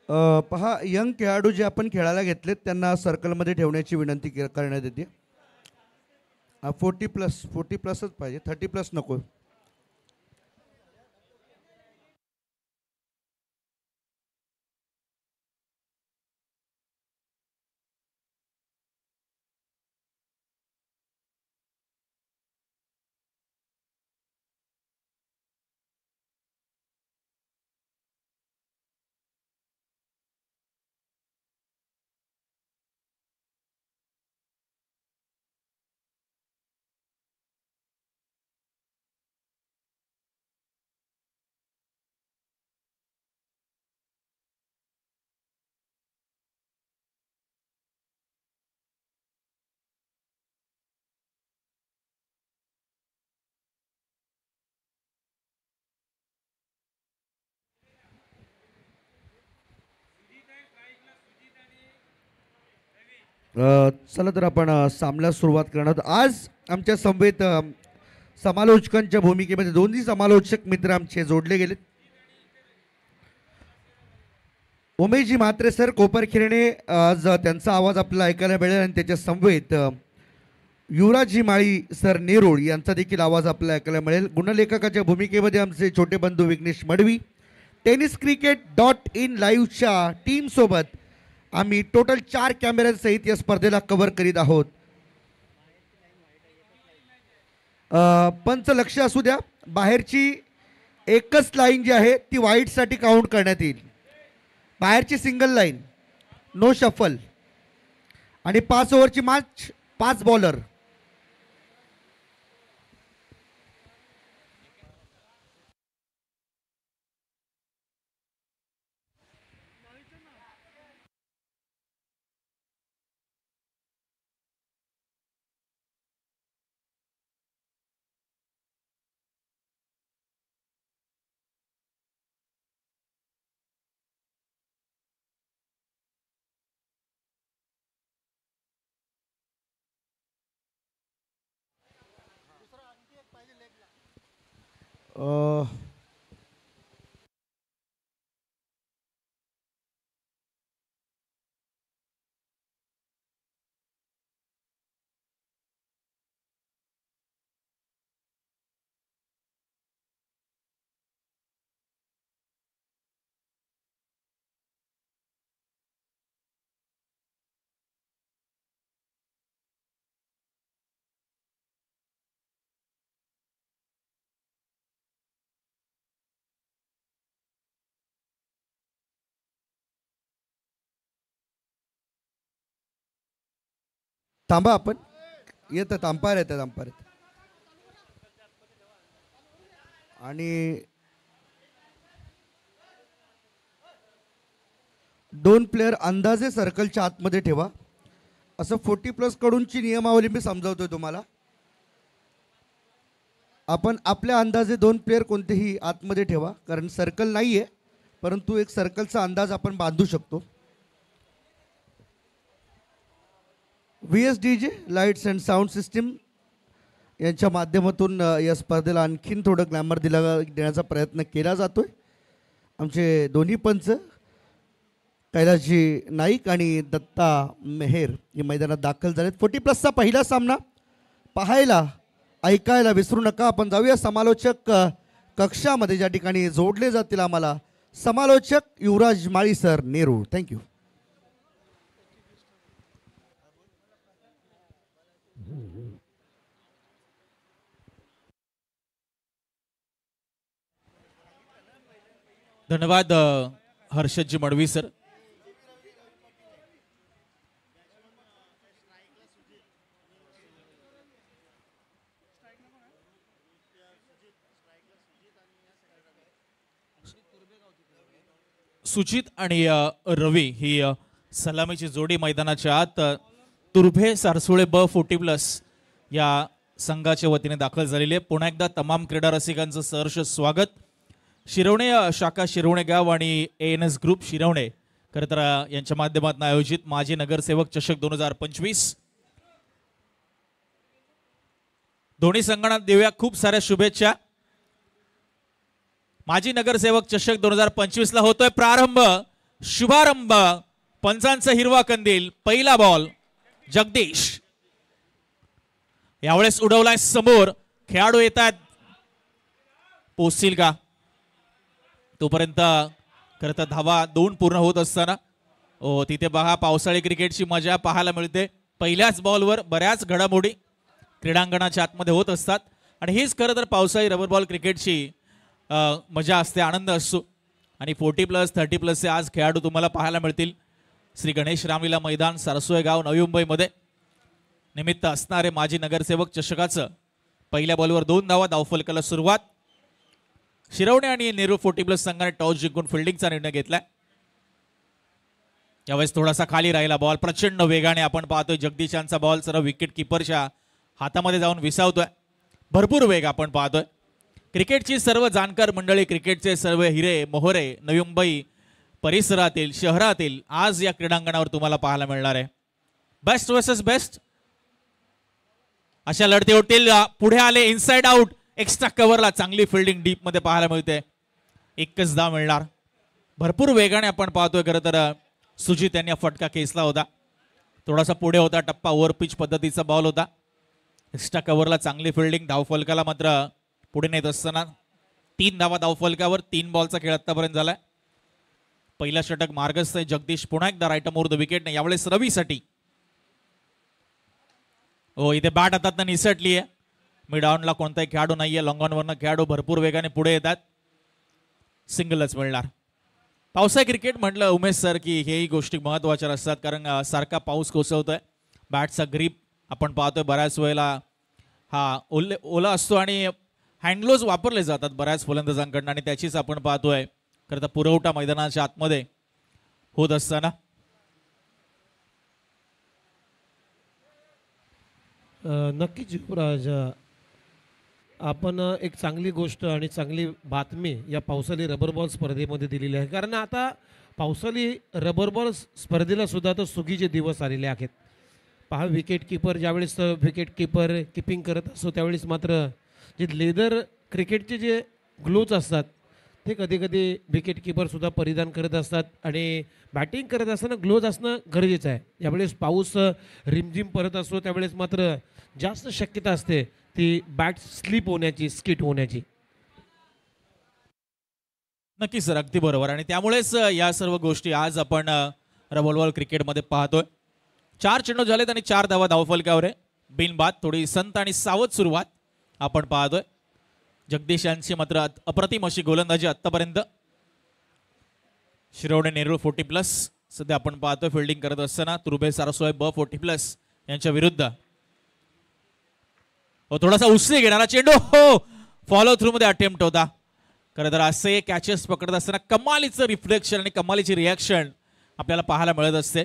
पहा, यंग खेळाडू जे आपण खेळायला घेतलेत त्यांना सर्कलमध्ये ठेवण्याची विनंती करण्यात येते. 40+च पाहिजे, 30+ नको. चला तर आपण सामन्यास सुरुवात करणार आहोत. आज आमच्या समवेत समालोचकांच्या भूमिकेमध्ये दोन्ही समालोचक मित्र आमचे जोडले गेलेत. उमेशजी म्हात्रे सर कोपरखिरणे, आज त्यांचा आवाज आपल्याला ऐकायला मिळेल आणि त्याच्या समवेत युवराजजी माळी सर नेरुळ यांचा देखील आवाज आपल्याला ऐकायला मिळेल. गुणलेखकाच्या भूमिकेमध्ये आमचे छोटे बंधू विघ्नेश मडवी. TennisCricket.in लाईव्हच्या टीमसोबत आम्ही टोटल 4 कॅमेऱ्यांसहित या स्पर्धेला कव्हर करीत आहोत. पंच लक्ष असू द्या, बाहेरची एकच लाईन जी आहे ती वाईटसाठी काउंट करण्यात येईल. बाहेरची सिंगल लाईन, नो शफल, आणि 5 ओव्हरची मॅच, 5 बॉलर. थांबा, आपण येतात, अंपायर येतात, अंपायर येतात. आणि 2 प्लेयर अंदाजे सर्कलच्या आतमध्ये ठेवा. असं 40+ कडूनची नियमावली मी समजावतोय तुम्हाला. आपण आपल्या अंदाजे 2 प्लेयर कोणतेही आतमध्ये ठेवा, कारण सर्कल नाही आहे, परंतु एक सर्कलचा अंदाज आपण बांधू शकतो. VSDJ lights and sound system यांच्या माध्यमातून या स्पर्धेला आणखीन थोडं ग्लॅमर देण्याचा प्रयत्न केला जातोय. आमचे दोन्ही पंच कैलासजी नाईक आणि दत्ता मेहेर या मैदानात दाखल झालेत. 40+चा पहिला सामना पाहायला, ऐकायला विसरू नका. आपण जाऊया समालोचक कक्षामध्ये, ज्या ठिकाणी जोडले जातील आम्हाला समालोचक युवराज माळी सर नेरूळ. थँक्यू. धन्यवाद हर्षदजी मडवी सर. सुजित आणि रवी ही सलामीची जोडी मैदानाच्या आत तुर्भे सारसुळे ब40+ या संघाच्या वतीने दाखल झालेली आहे. पुन्हा एकदा तमाम क्रीडा रसिकांचं सहर्ष स्वागत. शिरवणे शाखा शिरवणे गाव आणि ANS ग्रुप शिरवणे खरं तर यांच्या माध्यमातून आयोजित माजी नगरसेवक चषक 2025 दोन्ही संघांना देऊया खूप साऱ्या शुभेच्छा. माजी नगरसेवक चषक 2025 ला होतोय प्रारंभ. शुभारंभ, पंचांचा हिरवा कंदील. पहिला बॉल जगदीश, यावेळेस उडवलाय समोर. खेळाडू येतात, पोचतील का तोपर्यंत. खरं तर धावा 2 पूर्ण होत असताना तिथे बघा पावसाळी क्रिकेटची मजा पाहायला मिळते. पहिल्याच बॉलवर बऱ्याच घडामोडी क्रीडांगणाच्या आतमध्ये होत असतात आणि हीच खरं तर पावसाळी रबर बॉल क्रिकेटची मजा असते, आनंद असतो. आणि 40+, 30+चे आज खेळाडू तुम्हाला पाहायला मिळतील. श्री गणेश रामलीला मैदान, सरसोई गाव, नवी मुंबईमध्ये निमित्त असणारे माजी नगरसेवक चषकाचं पहिल्या बॉलवर 2 धावा. धावफलकाला सुरुवात. शिरवणे आणि नेहरू 40+ संघाने टॉस जिंकून फिल्डिंगचा निर्णय घेतलाय. यावेळेस थोडासा खाली राहिला बॉल, प्रचंड वेगाने आपण पाहतोय जगदीश यांचा बॉल सर्व विकेट किपरच्या हातामध्ये जाऊन विसावतोय. भरपूर वेग आपण पाहतोय. क्रिकेटची सर्व जाणकार मंडळी, क्रिकेटचे सर्व हिरे मोहरे नवी मुंबई परिसरातील, शहरातील आज या क्रीडांगणावर तुम्हाला पाहायला मिळणार आहे. बेस्ट वर्सेस बेस्ट अशा लढती होतील. पुढे आले इनसाइड आउट, एक्स्ट्रा कव्हरला चांगली फिल्डिंग डीप मध्ये पाहायला मिळते. एकच धाव मिळणार. भरपूर वेगाने आपण पाहतोय. खरं तर सुजित यांनी फटका खेचला होता. थोडासा पुढे होता टप्पा, ओव्हर पिच पद्धतीचा बॉल होता. एक्स्ट्रा कव्हरला चांगली फिल्डिंग. धावफलकाला मात्र पुढे नेत असताना 3 धावा धावफलकावर. 3 बॉलचा खेळ आतापर्यंत झालाय. पहिला षटक मार्गस्थ आहे. जगदीश पुन्हा एकदा राईट मोर द विकेट नाही, यावेळेस रवीसाठी. इथे बॅट हातात निसटली आहे. मिड ऑनला कोणताही खेळाडू नाहीये. लॉंग ऑनवरनं खेळाडू भरपूर वेगाने पुढे येतात. सिंगलच मिळणार. पावसाळी क्रिकेट म्हटलं उमेश सर की हेही गोष्टी महत्त्वाच्या असतात, कारण सारखा पाऊस कोसळतोय. बॅटचा ग्रीप आपण पाहतोय बऱ्याच वेळेला हा ओला असतो आणि हँडग्लोव्ज वापरले जातात बऱ्याच फलंदाजांकडून आणि त्याचीच आपण पाहतोय खरं तर पुरवठा मैदानाच्या आतमध्ये होत असताना. नक्कीच युवराज, आपण एक चांगली गोष्ट आणि चांगली बातमी या पावसाळी रबर बॉल स्पर्धेमध्ये दिलेली आहे. कारण आता पावसाळी रबर बॉल स्पर्धेला सुद्धा तर सुगीचे दिवस आलेले आहेत. पहा, विकेट किपर ज्यावेळेस विकेट किपर किपिंग करत असतो त्यावेळेस मात्र जे लेदर क्रिकेटचे जे ग्लोव्ज असतात ते कधी कधी विकेट किपरसुद्धा परिधान करत असतात आणि बॅटिंग करत असताना ग्लोव्ज असणं गरजेचं आहे. यावेळेस पाऊस रिमझिम पडत असतो त्यावेळेस मात्र जास्त शक्यता असते ती बॅट स्लिप होण्याची, स्किट होण्याची. नक्की सर, अगदी बरोबर. आणि त्यामुळेच या सर्व गोष्टी आज आपण रबर बॉल क्रिकेटमध्ये पाहतोय. 4 चेंडू झालेत आणि 4 धावा धावफलकावर आहे. बिनबाद थोडी संत आणि सावध सुरुवात आपण पाहतोय. जगदीश यांची मात्र अप्रतिम अशी गोलंदाजी आतापर्यंत. शिरवणे नेहरू 40+ सध्या आपण पाहतोय फिल्डिंग करत असताना. तुर्भे सारसोय ब 40+ यांच्या विरुद्ध. थोडासा उसळी घेणारा चेंडू, फॉलो थ्रू मध्ये अटेम्प्ट होता. खरं तर असे कॅचेस पकडत असताना कमालीचं रिफ्लेक्शन आणि कमालीची रिॲक्शन आपल्याला पाहायला मिळत असते.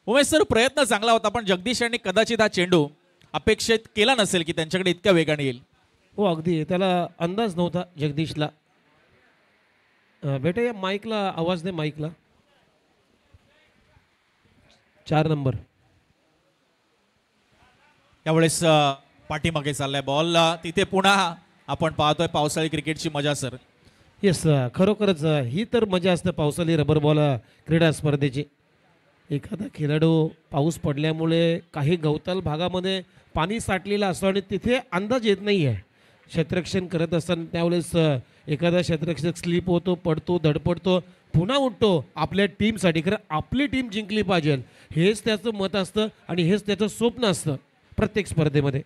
उमेश सर, प्रयत्न चांगला होता पण जगदीश यांनी कदाचित हा चेंडू अपेक्षित केला नसेल की त्यांच्याकडे इतक्या वेगाने येईल. हो, अगदी त्याला अंदाज नव्हता जगदीशला. बेटा या माईकला आवाज दे, माईकला. 4 नंबर. यावेळेस पाठीमागे चाललाय बॉल. तिथे पुन्हा आपण पाहतोय पावसाळी क्रिकेटची मजा सर. येस, खरोखरच ही तर मजा असते पावसाळी रबर बॉल क्रीडा स्पर्धेची. एखादा खेळाडू पाऊस पडल्यामुळे काही गवताल भागामध्ये पाणी साठलेलं असतं आणि तिथे अंदाज येत नाही आहे. क्षेत्ररक्षण करत असताना त्यावेळेस एखादा क्षेत्ररक्षक स्लिप होतो, पडतो, धडपडतो, पुन्हा उठतो आपल्या टीमसाठी. खरं आपली टीम जिंकली पाहिजे हेच त्याचं मत असतं आणि हेच त्याचं स्वप्न असतं प्रत्येक स्पर्धेमध्ये.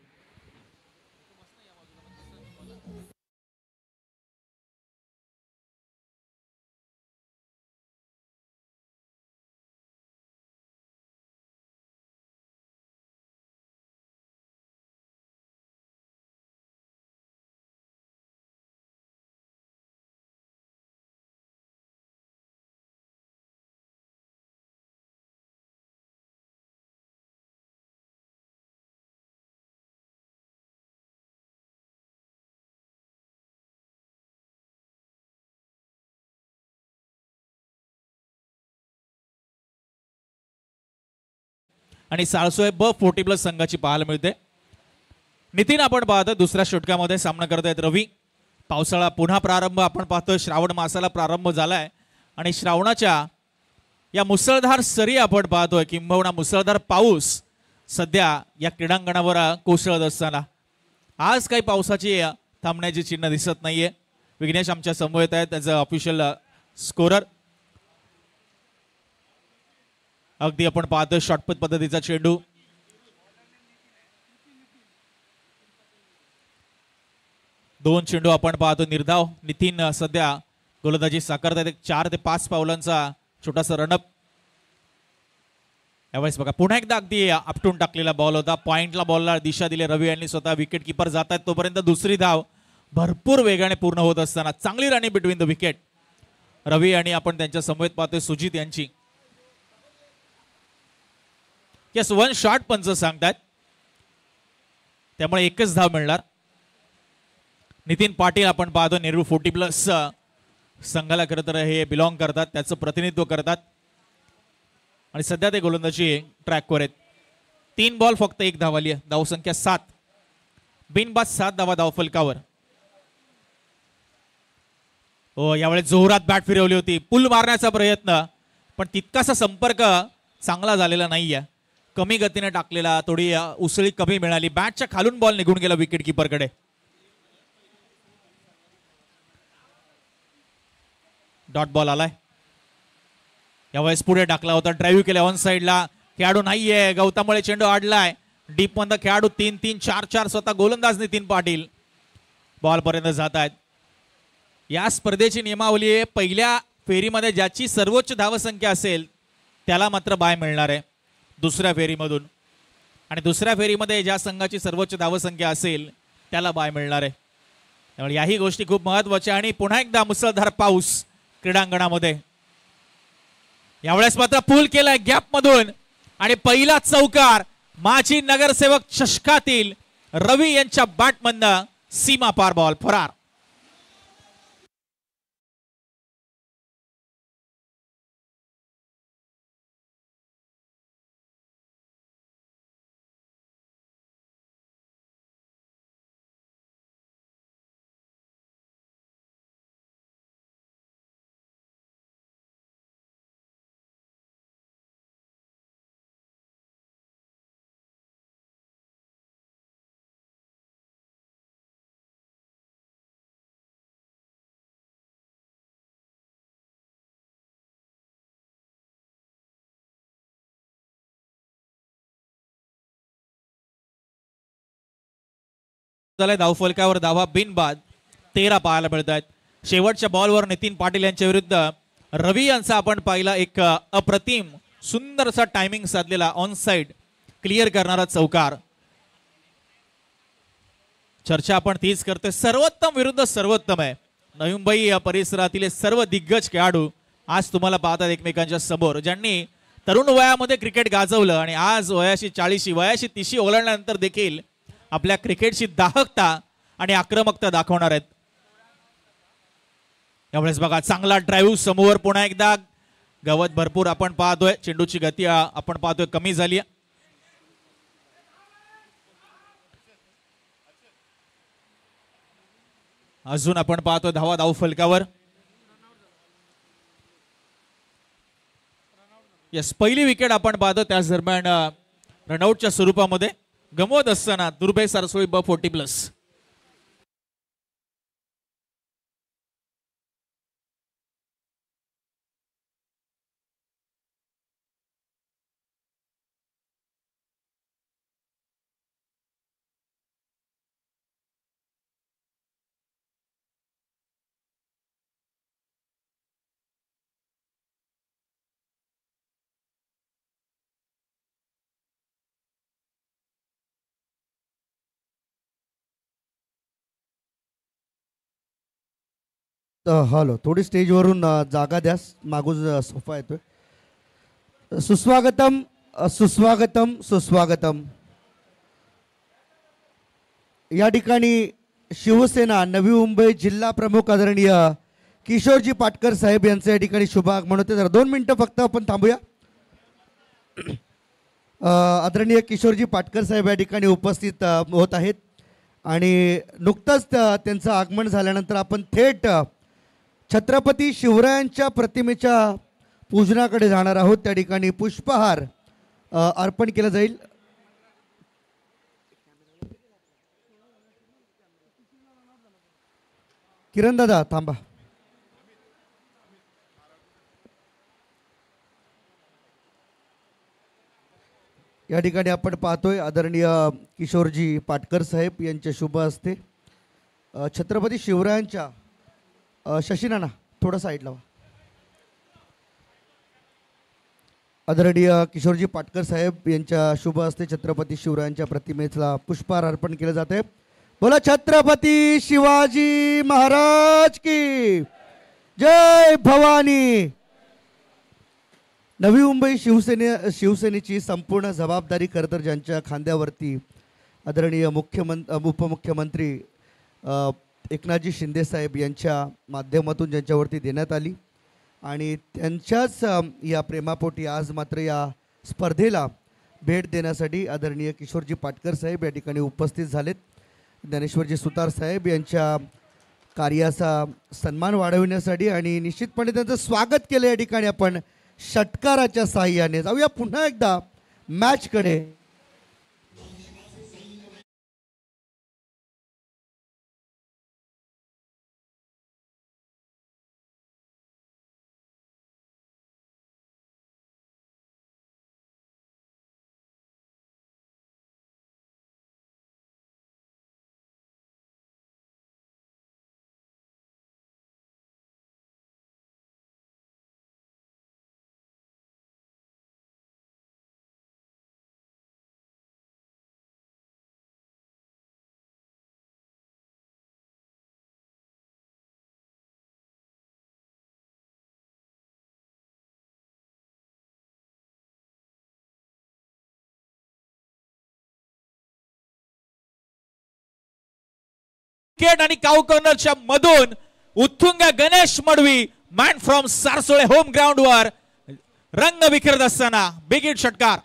आणि साळसोय ब 40+ संघाची पाहायला मिळते. नितीन, आपण पाहतोय दुसऱ्या षटकामध्ये सामना करतायत रवी. पावसाळा पुन्हा प्रारंभ आपण पाहतोय. श्रावण मासाला प्रारंभ झालाय आणि श्रावणाच्या या मुसळधार सरी आपण पाहतोय किंबहुना मुसळधार पाऊस सध्या या क्रीडांगणावर कोसळत असताना आज काही पावसाची थांबण्याची चिन्ह दिसत नाहीये. विघ्नेश आमच्या समवेत आहेत, त्याचं ऑफिशियल स्कोरर. अगदी आपण पाहतोय शॉर्टपट पद्धतीचा चेंडू. दोन चेंडू आपण पाहतो निर्धाव. नितीन सध्या गोलंदाजी साकारतात. एक 4 ते 5 पावलांचा छोटासा रनअप. यावेळेस बघा पुन्हा एकदा अगदी आपटून टाकलेला बॉल होता. पॉइंटला बॉलला दिशा दिली रवी यांनी स्वतः. विकेट किपर जात आहेत तोपर्यंत दुसरी धाव भरपूर वेगाने पूर्ण होत असताना चांगली रनिंग बिटवीन द विकेट. रवी आणि आपण त्यांच्या समवेत पाहतोय सुजित यांची. यस, 1 शॉट पंच सांगतात, त्यामुळे एकच धाव मिळणार. नितीन पाटील आपण पाहतो नेहरू 40+ संघाला खरं तर हे बिलॉंग करतात, त्याचं प्रतिनिधित्व करतात आणि सध्या ते गोलंदाजी ट्रॅकवर आहेत. 3 बॉल फक्त 1 धाव आली आहे. धावसंख्या 7. बिनबाद 7 धावा धावफलकावर. हो, यावेळेस जोरात बॅट फिरवली होती. पुल मारण्याचा प्रयत्न, पण तितकासा संपर्क चांगला झालेला नाहीये. कमी गतीने टाकलेला, थोडी उसळी कमी मिळाली. बॅटच्या खालून बॉल निघून गेला विकेट किपरकडे. डॉट बॉल आलाय. यावेळेस पुढे टाकला होता, ड्राईव्ह केला ऑन साइडला. खेळाडू नाहीये, गौतममुळे चेंडू आडलाय. डीप मध्ये खेळाडू 3-3, 4-4 स्वतः गोलंदाज नितीन पाटील बॉल पर्यंत जात आहेत. या स्पर्धेची नियमावली आहे, पहिल्या फेरीमध्ये ज्याची सर्वोच्च धावसंख्या असेल त्याला मात्र बाय मिळणार आहे दुसऱ्या फेरीमधून, आणि दुसऱ्या फेरीमध्ये ज्या संघाची सर्वोच्च धावसंख्या असेल त्याला बाय मिळणार आहे. त्यामुळे याही गोष्टी खूप महत्वाच्या. आणि पुन्हा एकदा मुसळधार पाऊस क्रीडांगणामध्ये. यावेळेस मात्र पूल केलाय गॅप मधून आणि पहिला चौकार माजी नगरसेवक चषकातील रवी यांच्या बॅटमधनं सीमा पार बॉल फरार. धावफलकावर धावा बिनबाद 13 पाहायला मिळत आहेत. शेवटच्या बॉलवर नितीन पाटील यांच्या विरुद्ध रवी यांचा आपण पाहिला एक अप्रतिम सुंदरसा टायमिंग साधलेला ऑन साइड क्लिअर करणारा चौकार. चर्चा आपण तीच करतोय, सर्वोत्तम विरुद्ध सर्वोत्तम आहे. नवी मुंबई या परिसरातील सर्व दिग्गज खेळाडू आज तुम्हाला पाहतात एकमेकांच्या समोर, ज्यांनी तरुण वयामध्ये क्रिकेट गाजवलं आणि आज वयाशी 40 वयाशी 30 ओलांडल्यानंतर देखील आपल्या क्रिकेटची दाहकता आणि आक्रमकता दाखवणार आहेत. यावेळेस बघा चांगला ड्राईव्ह समोर. पुन्हा एकदा गवत भरपूर आपण पाहतोय. चेंडूची गती आपण पाहतोय कमी झाली. अजून आपण पाहतोय धावा धावफलकावर. यस, पहिली विकेट आपण पाहतो. त्याच दरम्यान रनआउटच्या स्वरूपामध्ये गमवत असताना दुर्भे सारसोळी ब 40+. हॅलो, थोडी स्टेजवरून जागा द्या, मागून सोफा येतोय. सुस्वागतम सुस्वागतम सुस्वागतम. या ठिकाणी शिवसेना नवी मुंबई जिल्हा प्रमुख आदरणीय किशोरजी पाटकर साहेब यांचं या ठिकाणी शुभ आगमन होते. जरा 2 मिनिटं फक्त आपण थांबूया. आदरणीय किशोरजी पाटकर साहेब या ठिकाणी उपस्थित होत आहेत आणि नुकतंच त्यांचं आगमन झाल्यानंतर आपण थेट छत्रपती शिवरायांच्या प्रतिमेच्या पूजनाकडे जाणार आहोत. त्या ठिकाणी पुष्पहार अर्पण केला जाईल. किरण दादा थांबा. या ठिकाणी आपण पाहतोय आदरणीय किशोरजी पाटकर साहेब यांच्या शुभ हस्ते छत्रपती शिवरायांच्या शशीनाना थोडं साईड लावा. आदरणीय किशोरजी पाटकर साहेब यांच्या शुभ हस्ते छत्रपती शिवरायांच्या प्रतिमेला पुष्पहार अर्पण केले जाते. बोला छत्रपती शिवाजी महाराज की जय भवानी. नवी मुंबई शिवसेनेची संपूर्ण जबाबदारी खरं तर ज्यांच्या खांद्यावरती आदरणीय उपमुख्यमंत्री एकनाथजी शिंदे साहेब यांच्या माध्यमातून ज्यांच्यावरती देण्यात आली आणि त्यांच्याच या प्रेमापोटी आज मात्र या स्पर्धेला भेट देण्यासाठी आदरणीय किशोरजी पाटकर साहेब या ठिकाणी उपस्थित झालेत. ज्ञानेश्वरजी सुतार साहेब यांच्या कार्याचा सन्मान वाढविण्यासाठी आणि निश्चितपणे त्यांचं स्वागत केलं या ठिकाणी आपण षटकाराच्या साहाय्याने. जाऊया पुन्हा एकदा मॅचकडे. विकेट आणि काऊ कॉर्नरच्या मधून उत्तुंग Ganesh Madvi man from Sarsole home ground वर रंग विखरत असताना बिग हिट षटकार.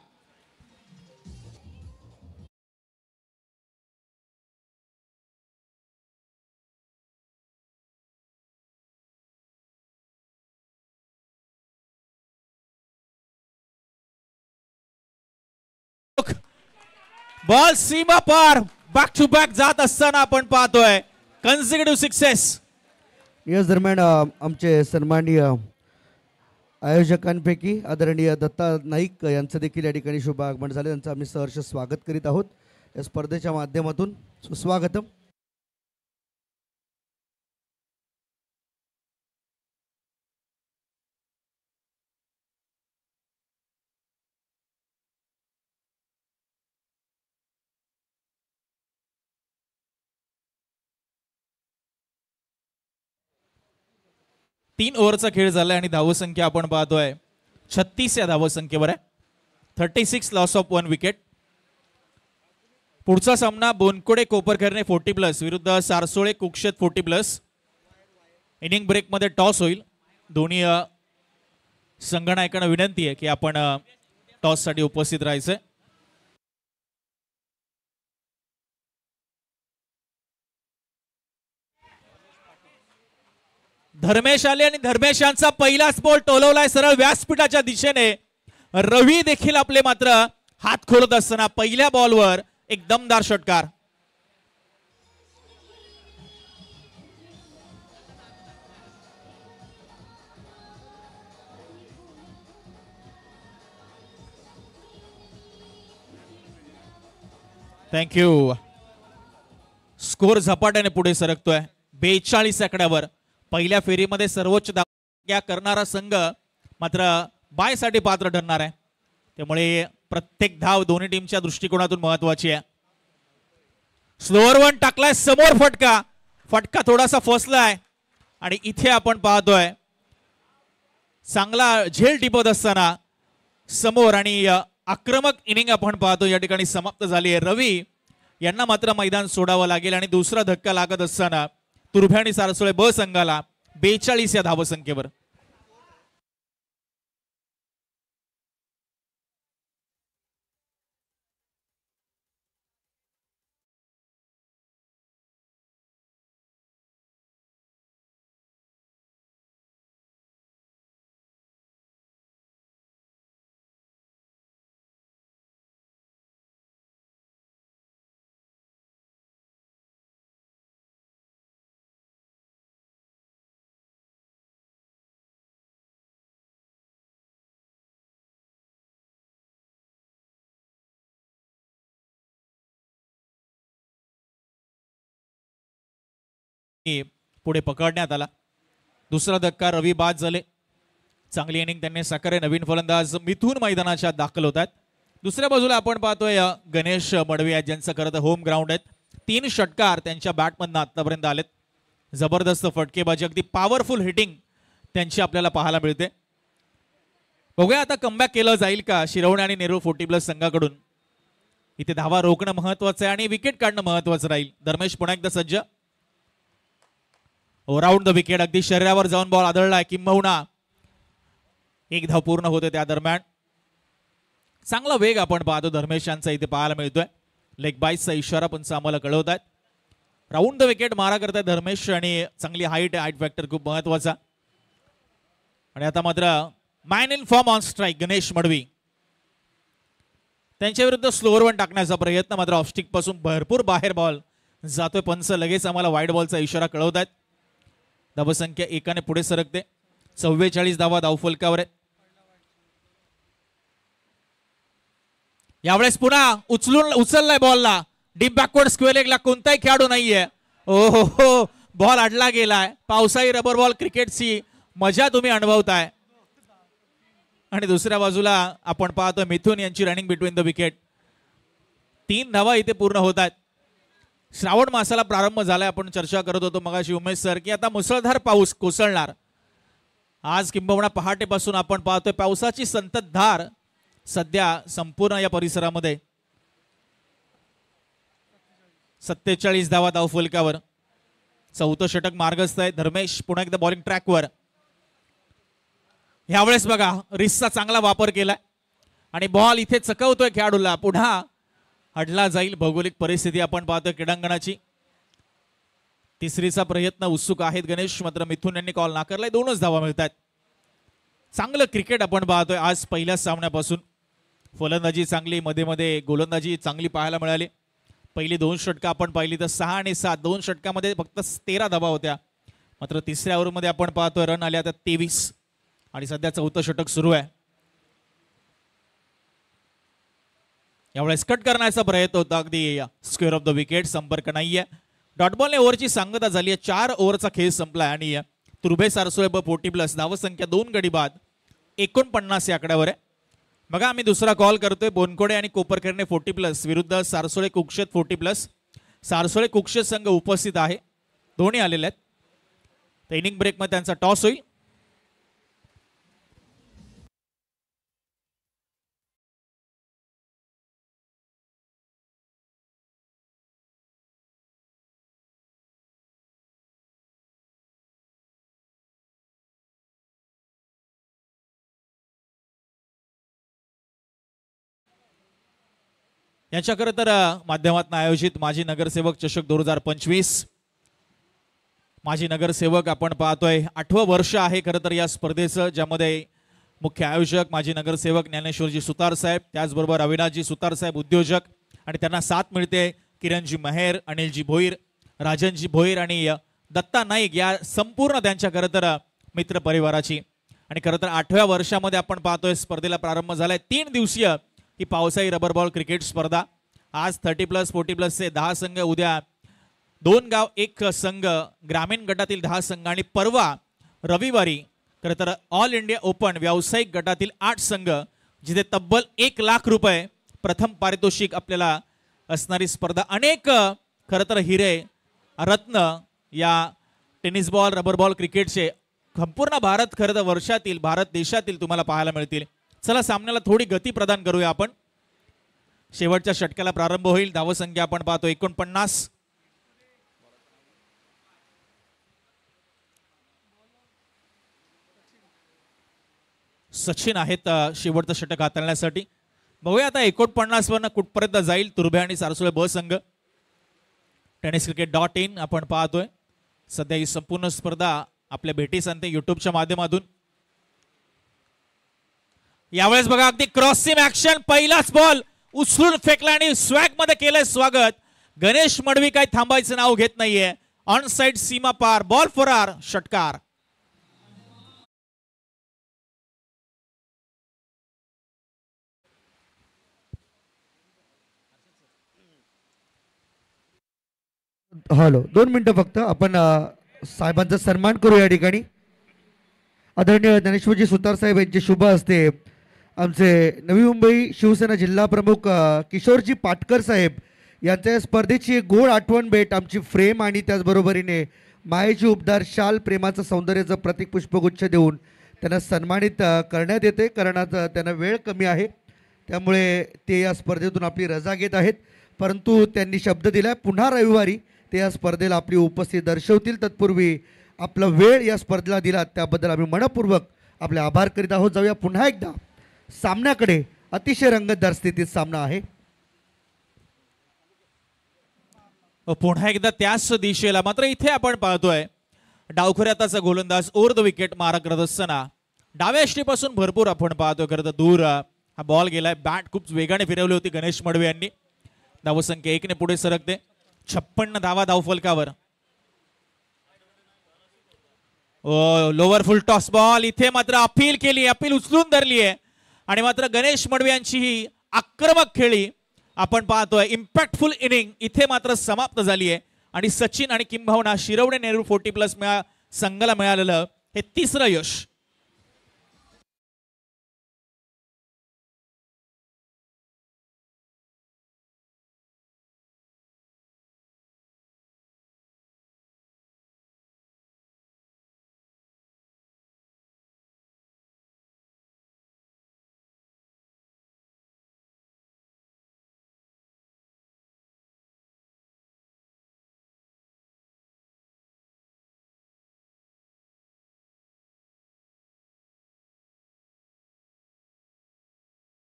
बॉल सीमा पार बॅक टू बॅक जात असताना आपण पाहतोय कन्सिक्युटिव्ह सिक्सेस. याच दरम्यान आमचे सन्माननीय आयोजकांपैकी आदरणीय दत्ता नाईक यांचं देखील या ठिकाणी शुभ आगमन झाले. त्यांचं आम्ही सहर्ष स्वागत करीत आहोत या स्पर्धेच्या माध्यमातून. सुस्वागतम. तीन ओव्हरचा खेळ झालाय आणि धावसंख्या आपण पाहतोय 36 या धावसंख्येवर आहे. 36 लॉस ऑफ 1 विकेट. पुढचा सामना बोनकोडे कोपरखैरणे 40+ विरुद्ध सारसोळे कुक्षत 40+. इनिंग ब्रेक मध्ये टॉस होईल. दोन्ही संघनायकांना विनंती आहे की आपण टॉस साठी उपस्थित राहायचंय. धर्मेश आले आणि धर्मेश यांचा पहिलाच बॉल टोलवलाय सरळ व्यासपीठाच्या दिशेने. रवी देखील आपले मात्र हात खोलत असताना पहिल्या बॉलवर एक दमदार षटकार. थँक्यू. स्कोर झपाट्याने पुढे सरकतोय 42 आकड्यावर. पहिल्या फेरीमध्ये सर्वोच्च धावा करणारा संघ मात्र बाय साठी पात्र ठरणार आहे. त्यामुळे प्रत्येक धाव दोन्ही टीमच्या दृष्टिकोनातून महत्वाची आहे. स्लोअर वन टाकलाय समोर फटका थोडासा फसलाय आणि इथे आपण पाहतोय चांगला झेल टिपत असताना समोर आणि आक्रमक इनिंग आपण पाहतो या ठिकाणी समाप्त झाली आहे. रवी यांना मात्र मैदान सोडावं लागेल आणि दुसरा धक्का लागत असताना तुर्भे आणि सारसोळे ब संघाला 42 या धावसंख्येवर. पुढे पकडण्यात आला. दुसरा धक्का रवी बाद झाले. चांगली इनिंग त्यांनी साकारले. नवीन फलंदाज मिथून मैदानाच्या दाखल होतात. दुसऱ्या बाजूला आपण पाहतोय गणेश मडवी आहेत, ज्यांचं खरं तर होम ग्राउंड आहेत. 3 षटकार त्यांच्या बॅटमधनं आतापर्यंत आलेत. जबरदस्त फटकेबाजी, अगदी पॉवरफुल हिटिंग त्यांची आपल्याला पाहायला मिळते. बघूया आता कमबॅक केलं जाईल का शिरवणे आणि नेहरू 40+ संघाकडून. इथे धावा रोखणं महत्वाचं आहे आणि विकेट काढणं महत्वाचं राहील. धर्मेश पुन्हा एकदा सज्ज. ओराउंड द विकेट, अगदी शरीरावर जाऊन बॉल आदळलाय. किंबहुना 1 धाव पूर्ण होते त्या दरम्यान. चांगला वेग आपण पाहतो धर्मेश यांचा इथे पाहायला मिळतोय. लेग बाईसचा इशारा पण आम्हाला कळवत आहेत. राऊंड द विकेट मारा करताय धर्मेश आणि चांगली हाईट फॅक्टर खूप महत्वाचा. आणि आता मात्र man in form on strike Ganesh Madavi. त्यांच्या विरुद्ध स्लोअर वन टाकण्याचा प्रयत्न, मात्र ऑफस्टिक पासून भरपूर बाहेर बॉल जातोय. पंच लगेच आम्हाला वाईड बॉलचा इशारा कळवत आहेत. धावसंख्या 1 पुढे सरकते. 44 धावा धावफलकावर आहेत. यावेळेस पुन्हा उचललाय बॉलला. डीप बॅकवर्ड स्क्वेअर लेगला कोणताही खेळाडू नाहीये. हो, बॉल अडला गेलाय. पावसाळी रबर बॉल क्रिकेटची मजा तुम्ही अनुभवताय. आणि दुसऱ्या बाजूला आपण पाहतो मिथून यांची रनिंग बिटवीन द विकेट. 3 धावा इथे पूर्ण होत आहेत. श्रावण मासाला प्रारंभ झालाय. आपण चर्चा करत होतो मगाशी उमेश सर की आता मुसळधार पाऊस कोसळणार. आज किंबहुना पहाटेपासून आपण पाहतोय पावसाची संततधार सध्या संपूर्ण या परिसरामध्ये. 47 धावा धावफलकावर. 4थं षटक मार्गस्थ आहे. धर्मेश पुन्हा एकदा बॉलिंग ट्रॅकवर. यावेळेस बघा रिस्कचा चांगला वापर केलाय आणि बॉल इथे चकवतोय खेळाडूला. पुन्हा अडला जाईल. भौगोलिक परिस्थिती आपण पाहतोय क्रीडांगणाची. तिसरीचा प्रयत्न उत्सुक आहेत गणेश, मात्र मिथून यांनी कॉल नाकारलाय. 2च धावा मिळतात. चांगलं क्रिकेट आपण पाहतोय आज पहिल्याच सामन्यापासून. फलंदाजी चांगली, मध्ये मध्ये गोलंदाजी चांगली पाहायला मिळाली. पहिली 2 षटकं आपण पाहिली तर 6 आणि 7. 2 षटकामध्ये फक्त 13 धावा होत्या. मात्र तिसऱ्या ओव्हरमध्ये आपण पाहतोय रन आल्या तर 23 आणि सध्या 4थं षटक सुरू आहे. यावेळेस कट करण्याचा प्रयत्न होता. अगदी स्क्वेअर ऑफ द विकेट. संपर्क नाहीये. डॉट बॉलने ओव्हरची सांगता झाली आहे. 4 ओव्हरचा खेळ संपलाय आणि तुर्भे सारसुळे 40+ धावसंख्या 2 गडी बाद 49 या आकड्यावर आहे. बघा आम्ही दुसरा कॉल करतोय. बोनकोडे आणि कोपरकरने 40+ विरुद्ध सारसुळे कुक्षेत 40+. सारसुळे कुक्षेत संघ उपस्थित आहे. दोन्ही आलेले आहेत. तर इनिंग ब्रेकमध्ये त्यांचा टॉस होईल. यांच्याकडे तर माध्यमातून आयोजित माजी नगरसेवक चषक 2025. माजी नगरसेवक आपण पाहतोय 8वं वर्ष आहे खरं तर या स्पर्धेचं, ज्यामध्ये मुख्य आयोजक माजी नगरसेवक ज्ञानेश्वरजी सुतार साहेब, त्याचबरोबर अविनाशजी सुतार साहेब उद्योजक, आणि त्यांना साथ मिळते किरणजी मेहर, अनिलजी भोईर, राजनजी भोईर आणि दत्ता नाईक या संपूर्ण त्यांच्या खरं तर मित्र परिवाराची. आणि खरं तर 8व्या वर्षामध्ये आपण पाहतोय स्पर्धेला प्रारंभ झालाय. 3 दिवसीय ही पावसाळी रबर बॉल क्रिकेट स्पर्धा. आज 30+, 40+ चे 10 संघ, उद्या 2 गाव 1 संघ, ग्रामीण गटातील 10 संघ, आणि परवा रविवारी खरं तर ऑल इंडिया ओपन व्यावसायिक गटातील 8 संघ, जिथे तब्बल 1 लाख रुपये प्रथम पारितोषिक आपल्याला असणारी स्पर्धा. अनेक खरं तर हिरे रत्न या टेनिस बॉल रबर बॉल क्रिकेटचे संपूर्ण भारत खरं तर वर्षातील भारत देशातील तुम्हाला पाहायला मिळतील. चला सामन्याला थोडी गती प्रदान करूया आपण. शेवटच्या षटकाला प्रारंभ होईल. धावसंख्या आपण पाहतो 49. सचिन आहेत शेवटचं षटक हाताळण्यासाठी. बघूया आता 49 वरनं कुठपर्यंत जाईल तुर्भे आणि सारसुळे ब संघ. tenniscricket.in आपण पाहतोय. सध्या ही संपूर्ण स्पर्धा आपल्या भेटीस आणते युट्यूबच्या माध्यमातून. यावेळेस बघा अगदी क्रॉस सीम ऍक्शन. पहिलाच बॉल उचलून फेकला आणि स्वॅग मध्ये केलंय स्वागत. गणेश मडवी काय थांबायचं नाव घेत नाहीये. ऑन साइड सीमा पार, बॉल फरार, षटकार. हॅलो 2 मिनिटं फक्त आपण साहेबांचा सन्मान करू या ठिकाणी. आदरणीय ज्ञानेश्वरजी सुतार साहेब यांचे शुभ हस्ते आमचे नवी मुंबई शिवसेना जिल्हा प्रमुख किशोरजी पाटकर साहेब यांच्या या स्पर्धेची एक गोड आठवण भेट आमची फ्रेम आणि त्याचबरोबरीने मायेची उपदार शाल प्रेमाचं सौंदर्याचं प्रतीक पुष्पगुच्छ देऊन त्यांना सन्मानित करण्यात येते. कारण आता त्यांना वेळ कमी आहे त्यामुळे ते या स्पर्धेतून आपली रजा घेत आहेत. परंतु त्यांनी शब्द दिला पुन्हा रविवारी ते या स्पर्धेला आपली उपस्थिती दर्शवतील. तत्पूर्वी आपला वेळ या स्पर्धेला दिला त्याबद्दल आम्ही मनपूर्वक आपले आभार करीत आहोत. जाऊया पुन्हा एकदा सामन्याकडे. अतिशय रंगतदार स्थितीत सामना आहे. पुन्हा एकदा त्याच दिशेला मात्र इथे आपण पाहतोय डावखुऱ्याताचा गोलंदाज ओव्हर द विकेट मारा करत असताना डाव्या यष्टीपासून भरपूर आपण पाहतोय. खरं तर दूर हा बॉल गेलाय. बॅट खूप वेगाने फिरवली होती गणेश मडवे यांनी. धावसंख्या 1 पुढे सरकते. 56 धावा धावफलकावर. लोअर फुल टॉस बॉल इथे मात्र अपील केली. अपील उचलून धरली आहे आणि मात्र गणेश मडवे यांची ही आक्रमक खेळी आपण पाहतोय. इम्पॅक्टफुल इनिंग इथे मात्र समाप्त झाली आहे आणि सचिन आणि किंबहुना शिरवणे नेहरू 40+ संघाला मिळालेलं हे तिसरं यश.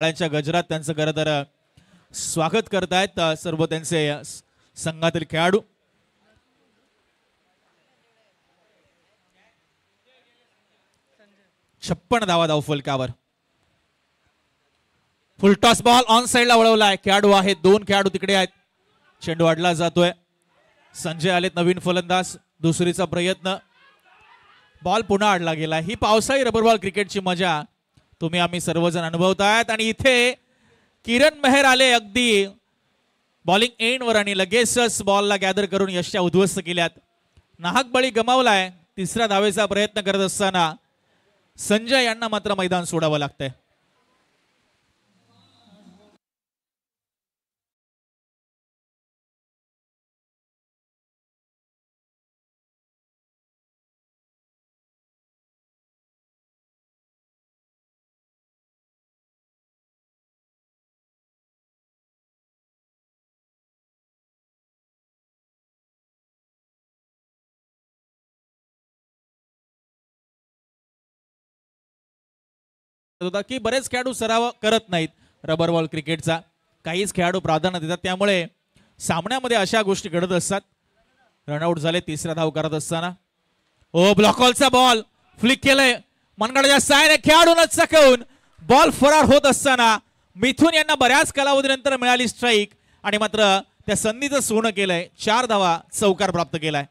च्या गजरात त्यांचं खरं तर स्वागत करतायत सर्व त्यांचे संघातील खेळाडू. छप्पन धावा धावफलकावर. फुल टॉस बॉल ऑन साइडला वळवलाय. खेळाडू आहेत 2 खेळाडू तिकडे आहेत. चेंडू अडला जातोय. संजय आलेत नवीन फलंदाज. दुसरीचा प्रयत्न. बॉल पुन्हा अडला गेला. ही पावसाळी रबर बॉल क्रिकेटची मजा तुम्ही आम्ही सर्वजण अनुभवतायत आणि इथे किरण मेहर आले अगदी बॉलिंग एंडवर आणि लगेचच बॉलला गॅदर करून यशच्या उद्ध्वस्त केल्यात. नाहक बळी गमावलाय. तिसऱ्या धावेचा प्रयत्न करत असताना संजय यांना मात्र मैदान सोडावं लागतंय. होता की बरेच खेळाडू सराव करत नाहीत रबर बॉल क्रिकेटचा. काहीच खेळाडू प्राधान्य देतात त्यामुळे सामन्यामध्ये अशा गोष्टी घडत असतात. रनआउट झाले तिसरा धाव करत असताना. ब्लॉकॉलचा बॉल फ्लिक केलंय मनगडाच्या सायने खेळाडून चकवून बॉल फरार होत असताना मिथून यांना बऱ्याच कालावधीनंतर मिळाली स्ट्राईक आणि मात्र त्या संधीचं सोनं केलंय. 4 धावा चौकार प्राप्त केलाय.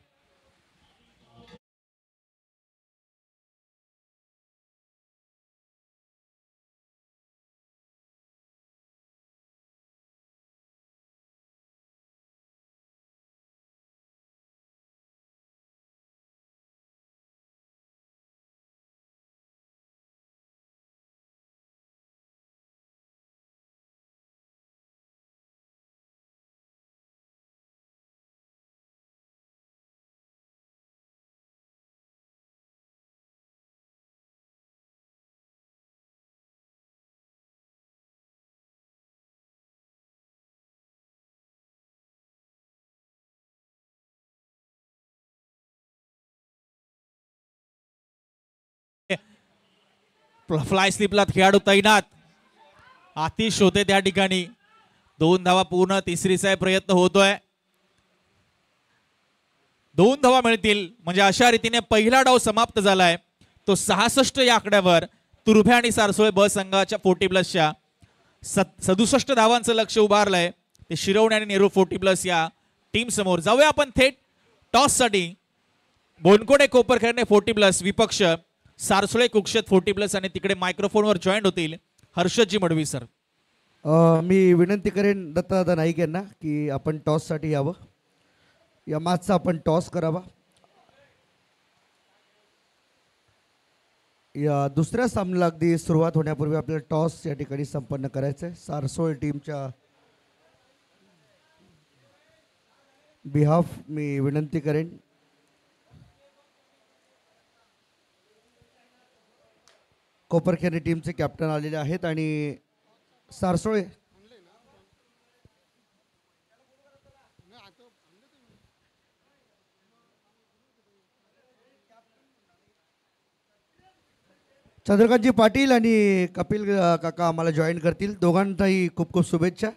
फ्लाय स्लिपला खेळाडू तैनात. आतिश होते त्या ठिकाणी. 2 धावा पूर्ण. तिसरीचा प्रयत्न होतोय. 2 धावा मिळतील म्हणजे अशा रीतीने पहिला डाव समाप्त झालाय. तो 66 या आकड्यावर तुर्भे आणि सारसोळे ब संघाच्या 40+च्या 67 धावांचं लक्ष उभारलंय. ते शिरवणे आणि नेहरू 40+ या टीम समोर. जाऊया आपण थेट टॉस साठी. बोनकोडे कोपरखेरणे 40+, विपक्ष सारसोळे कुक्षत 40+ आणि तिकडे मायक्रोफोनवर जॉईन होतील हर्षदजी मडवी सर. मी विनंती करेन दत्तदादा नाईक यांना की आपण टॉससाठी यावं. या मॅचचा आपण टॉस करावा. या दुसऱ्या सामन्याला अगदी सुरुवात होण्यापूर्वी आपल्याला टॉस या ठिकाणी संपन्न करायचं आहे. सारसोळ टीमच्या बिहाफ मी विनंती करेन कोपरखेने टीमचे कॅप्टन आलेले आहेत आणि सारसोळे चंद्रकांतजी पाटील आणि कपिल काका आम्हाला जॉईन करतील. दोघांनाही खूप खूप शुभेच्छा.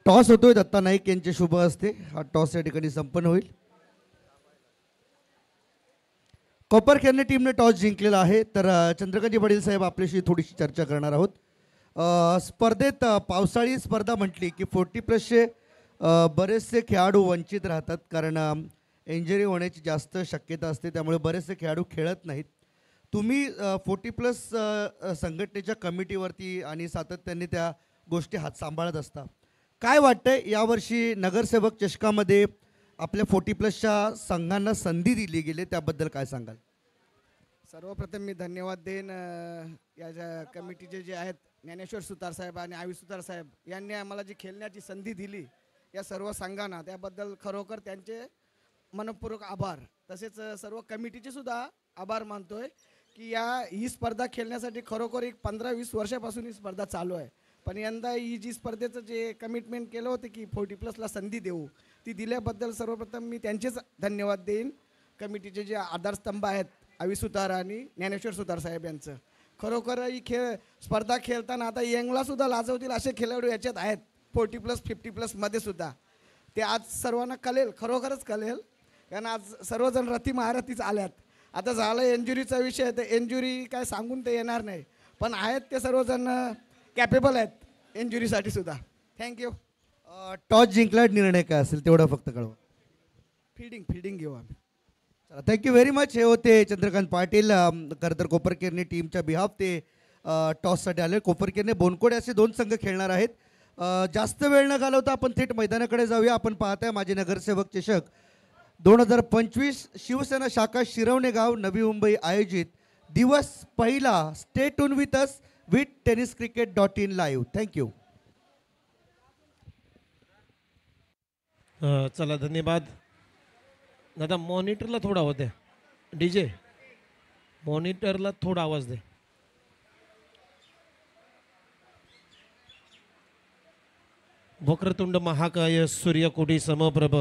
टॉस होतोय दत्ता नाईक यांचे शुभ असते. हा टॉस या ठिकाणी संपन्न होईल. कोपरखेरणे टीमने टॉस जिंकलेला आहे. तर चंद्रकांतजी पाटील साहेब आपल्याशी थोडीशी चर्चा करणार आहोत. स्पर्धेत पावसाळी स्पर्धा म्हटली की 40+चे बरेचसे खेळाडू वंचित राहतात कारण इंजरी होण्याची जास्त शक्यता असते. त्यामुळे बरेचसे खेळाडू खेळत नाहीत. तुम्ही 40+ संघटनेच्या कमिटीवरती आणि सातत्याने त्या गोष्टी हात सांभाळत असता. काय वाटतंय यावर्षी नगरसेवक चषकामध्ये आपल्या 40+च्या संघांना संधी दिली गेली त्याबद्दल काय सांगाल? सर्वप्रथम मी धन्यवाद देईन या ज्या कमिटीचे जे आहेत ज्ञानेश्वर सुतार साहेब आणि आवी सुतार साहेब यांनी आम्हाला जी खेळण्याची संधी दिली या सर्व संघांना, त्याबद्दल खरोखर त्यांचे मनपूर्वक आभार. तसेच सर्व कमिटीचे सुद्धा आभार मानतोय की ही स्पर्धा खेळण्यासाठी खरोखर एक 15-20 वर्षापासून ही स्पर्धा चालू आहे. पण यंदा ही जी स्पर्धेचं जे कमिटमेंट केलं होतं की 40+ला संधी देऊ, ती दिल्याबद्दल सर्वप्रथम मी त्यांचेच धन्यवाद देईन. कमिटीचे जे आधारस्तंभ आहेत आवी सुतार आणि ज्ञानेश्वर सुतार साहेब यांचं. खरोखर ही स्पर्धा खेळताना आता यंगलासुद्धा लाजवतील असे खेळाडू याच्यात आहेत 40+, 50+मध्ये सुद्धा. ते आज सर्वांना कळेल, खरोखरच कळेल, कारण आज सर्वजण रती महारथीच आल्यात. आता झालं इंजुरीचा विषय, तर इंजुरी काय सांगून ते येणार नाही, पण आहेत ते सर्वजण कॅपेबल आहेत इंजुरीसाठी सुद्धा. थँक्यू. टॉस जिंकला निर्णय काय असेल तेवढं फक्त कळवा. फिल्डिंग घेऊ आम्ही. चला, थँक्यू व्हेरी मच. हे होते चंद्रकांत पाटील. खरं तर कोपरखेरणे टीमच्या बिहाफ ते टॉससाठी आले. कोपरखेरणे बोनकोडे असे 2 संघ खेळणार आहेत. जास्त वेळ न घालवता आपण थेट मैदानाकडे जाऊया. आपण पाहताय माजी नगरसेवक चषक 2025 शिवसेना शाखा शिरवणे गाव नवी मुंबई आयोजित दिवस पहिला. Stay tune with us with tenniscricket.in live. Thank you. चला धन्यवाद. दादा मॉनिटरला थोडा आवाज द्या. DJ मॉनिटरला थोडा आवाज दे. वक्रतुंड महाकाय सूर्यकोटी समप्रभ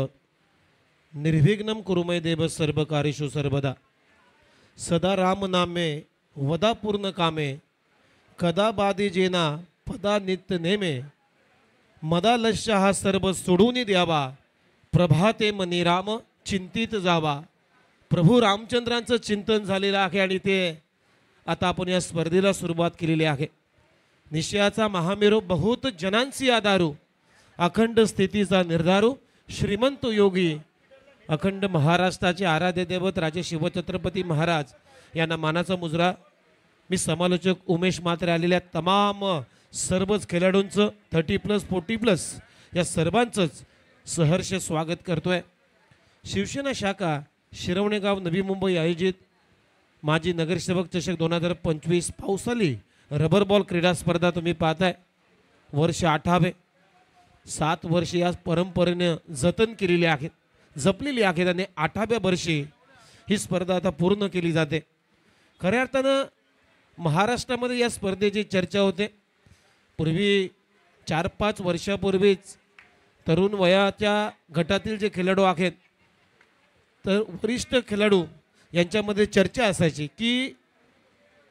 निर्विघ्नं कुरुमे देव सर्वकार्येषु सर्वदा. सदा राम नामे वदा पूर्ण कामे कदा बाधी जेना पदा नित्य नेमे. मदा लक्ष्य हा सर्व सोडून द्यावा प्रभाते मनी राम चिंतित जावा. प्रभू रामचंद्रांचं चिंतन झालेलं आहे आणि ते आता आपण या स्पर्धेला सुरुवात केलेली आहे. निश्चयाचा महामेरू बहुत जनांची आधारू अखंड स्थितीचा निर्धारू श्रीमंत योगी अखंड महाराष्ट्राचे आराध्य दैवत राजे शिवछत्रपती महाराज यांना मानाचा मुजरा. मी समालोचक उमेश म्हात्रे आलेल्या तमाम सर्वच खेळाडूंचं 30+, 40+ या सर्वांचंच सहर्ष स्वागत करतोय. शिवसेना शाखा शिरवणेगाव नवी मुंबई आयोजित माजी नगरसेवक चषक 2025 पावसाळी रबर बॉल क्रीडा स्पर्धा तुम्ही पाहताय. वर्ष 8वे. 7 वर्षे या परंपरेने जतन केलेली आहेत, जपलेली आहेत आणि 8व्या वर्षी ही स्पर्धा आता पूर्ण केली जाते. खऱ्या अर्थानं महाराष्ट्रामध्ये या स्पर्धेची चर्चा होते. पूर्वी 4-5 वर्षापूर्वीच तरुण वयाच्या गटातील जे खेळाडू आहेत तर वरिष्ठ खेळाडू यांच्यामध्ये चर्चा असायची की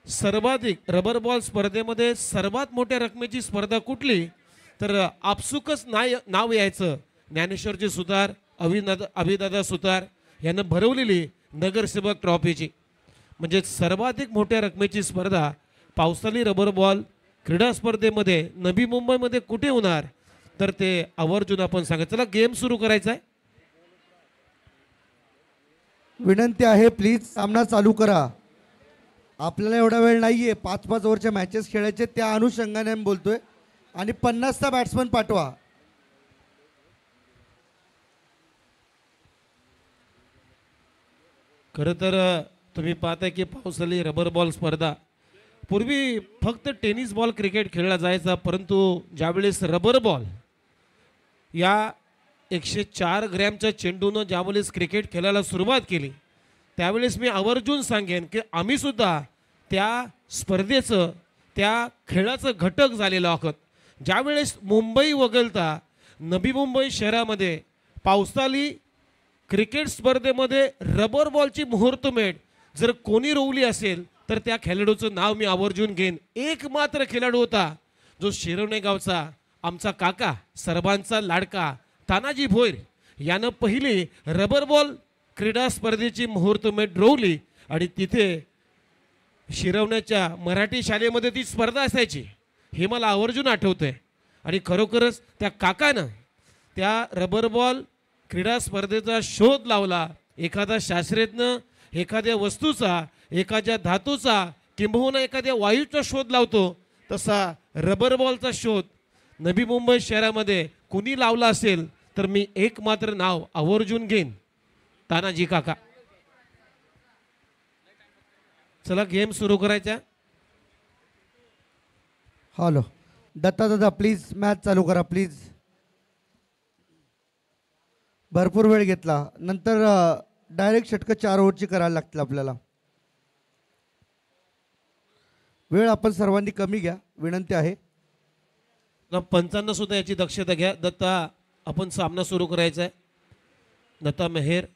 सर्वाधिक रबर बॉल स्पर्धेमध्ये सर्वात मोठ्या रकमेची स्पर्धा कुठली, तर आपसुकच नाव यायचं ज्ञानेश्वरजी सुतार, अभिदादा सुतार यांना भरवलेली नगरसेवक ट्रॉफीची. म्हणजे सर्वाधिक मोठ्या रकमेची स्पर्धा पावसाळी रबर बॉल क्रीडा स्पर्धेमध्ये नवी मुंबईमध्ये कुठे होणार, तर ते आवर्जून आपण सांगायचं. चला गेम सुरू करायचा आहे. विनंती आहे प्लीज सामना चालू करा. आपल्याला एवढा वेळ नाही आहे, 5-5 ओव्हरच्या मॅचेस खेळायचे, त्या अनुषंगाने आम्ही बोलतोय. आणि 50चा बॅट्समन पाठवा. खरं तर तुम्ही पाहताय की पावसाळी रबर बॉल स्पर्धा पूर्वी फक्त टेनिस बॉल क्रिकेट खेळला जायचा, परंतु ज्यावेळेस रबर बॉल या 104 ग्रॅमच्या चेंडूनं ज्यावेळेस क्रिकेट खेळायला सुरुवात केली, त्यावेळेस मी आवर्जून सांगेन की आम्हीसुद्धा त्या स्पर्धेचं, त्या खेळाचं घटक झालेलो आहोत. ज्यावेळेस मुंबई वगळता नवी मुंबई शहरामध्ये पावसाळी क्रिकेट स्पर्धेमध्ये रबर बॉलची मुहूर्तमेढ जर कोणी रोवली असेल तर त्या खेळाडूचं नाव मी आवर्जून घेईन. एक मात्र खेळाडू होता जो शिरवणे गावचा आमचा काका, सर्वांचा लाडका तानाजी भोईर यानं पहिली रबर बॉल क्रीडा स्पर्धेची मुहूर्तमेढ रोवली. आणि तिथे शिरवण्याच्या मराठी शाळेमध्ये ती स्पर्धा असायची, हे मला आवर्जून आठवतंय. आणि खरोखरच त्या काकानं त्या रबर बॉल क्रीडा स्पर्धेचा शोध लावला. एखादा शास्त्रज्ञ एखाद्या वस्तूचा, एखाद्या धातूचा किंबहुना एखाद्या वायूचा शोध लावतो, तसा रबर बॉलचा शोध नवी मुंबई शहरामध्ये कुणी लावला असेल तर मी एक मात्र नाव आवर्जून घेईन, तानाजी काका. चला गेम सुरू करायचा. हॅलो दत्ता दादा, प्लीज मॅच चालू करा प्लीज. भरपूर वेळ घेतला, नंतर डायरेक्ट षटकं 4 ओव्हरची करायला लागतील आपल्याला. वेळ आपण सर्वांनी कमी घ्या, विनंती आहे. पंचांना सुद्धा याची दक्षता घ्या. दत्ता, आपण सामना सुरू करायचा आहे. दत्ता मेहेर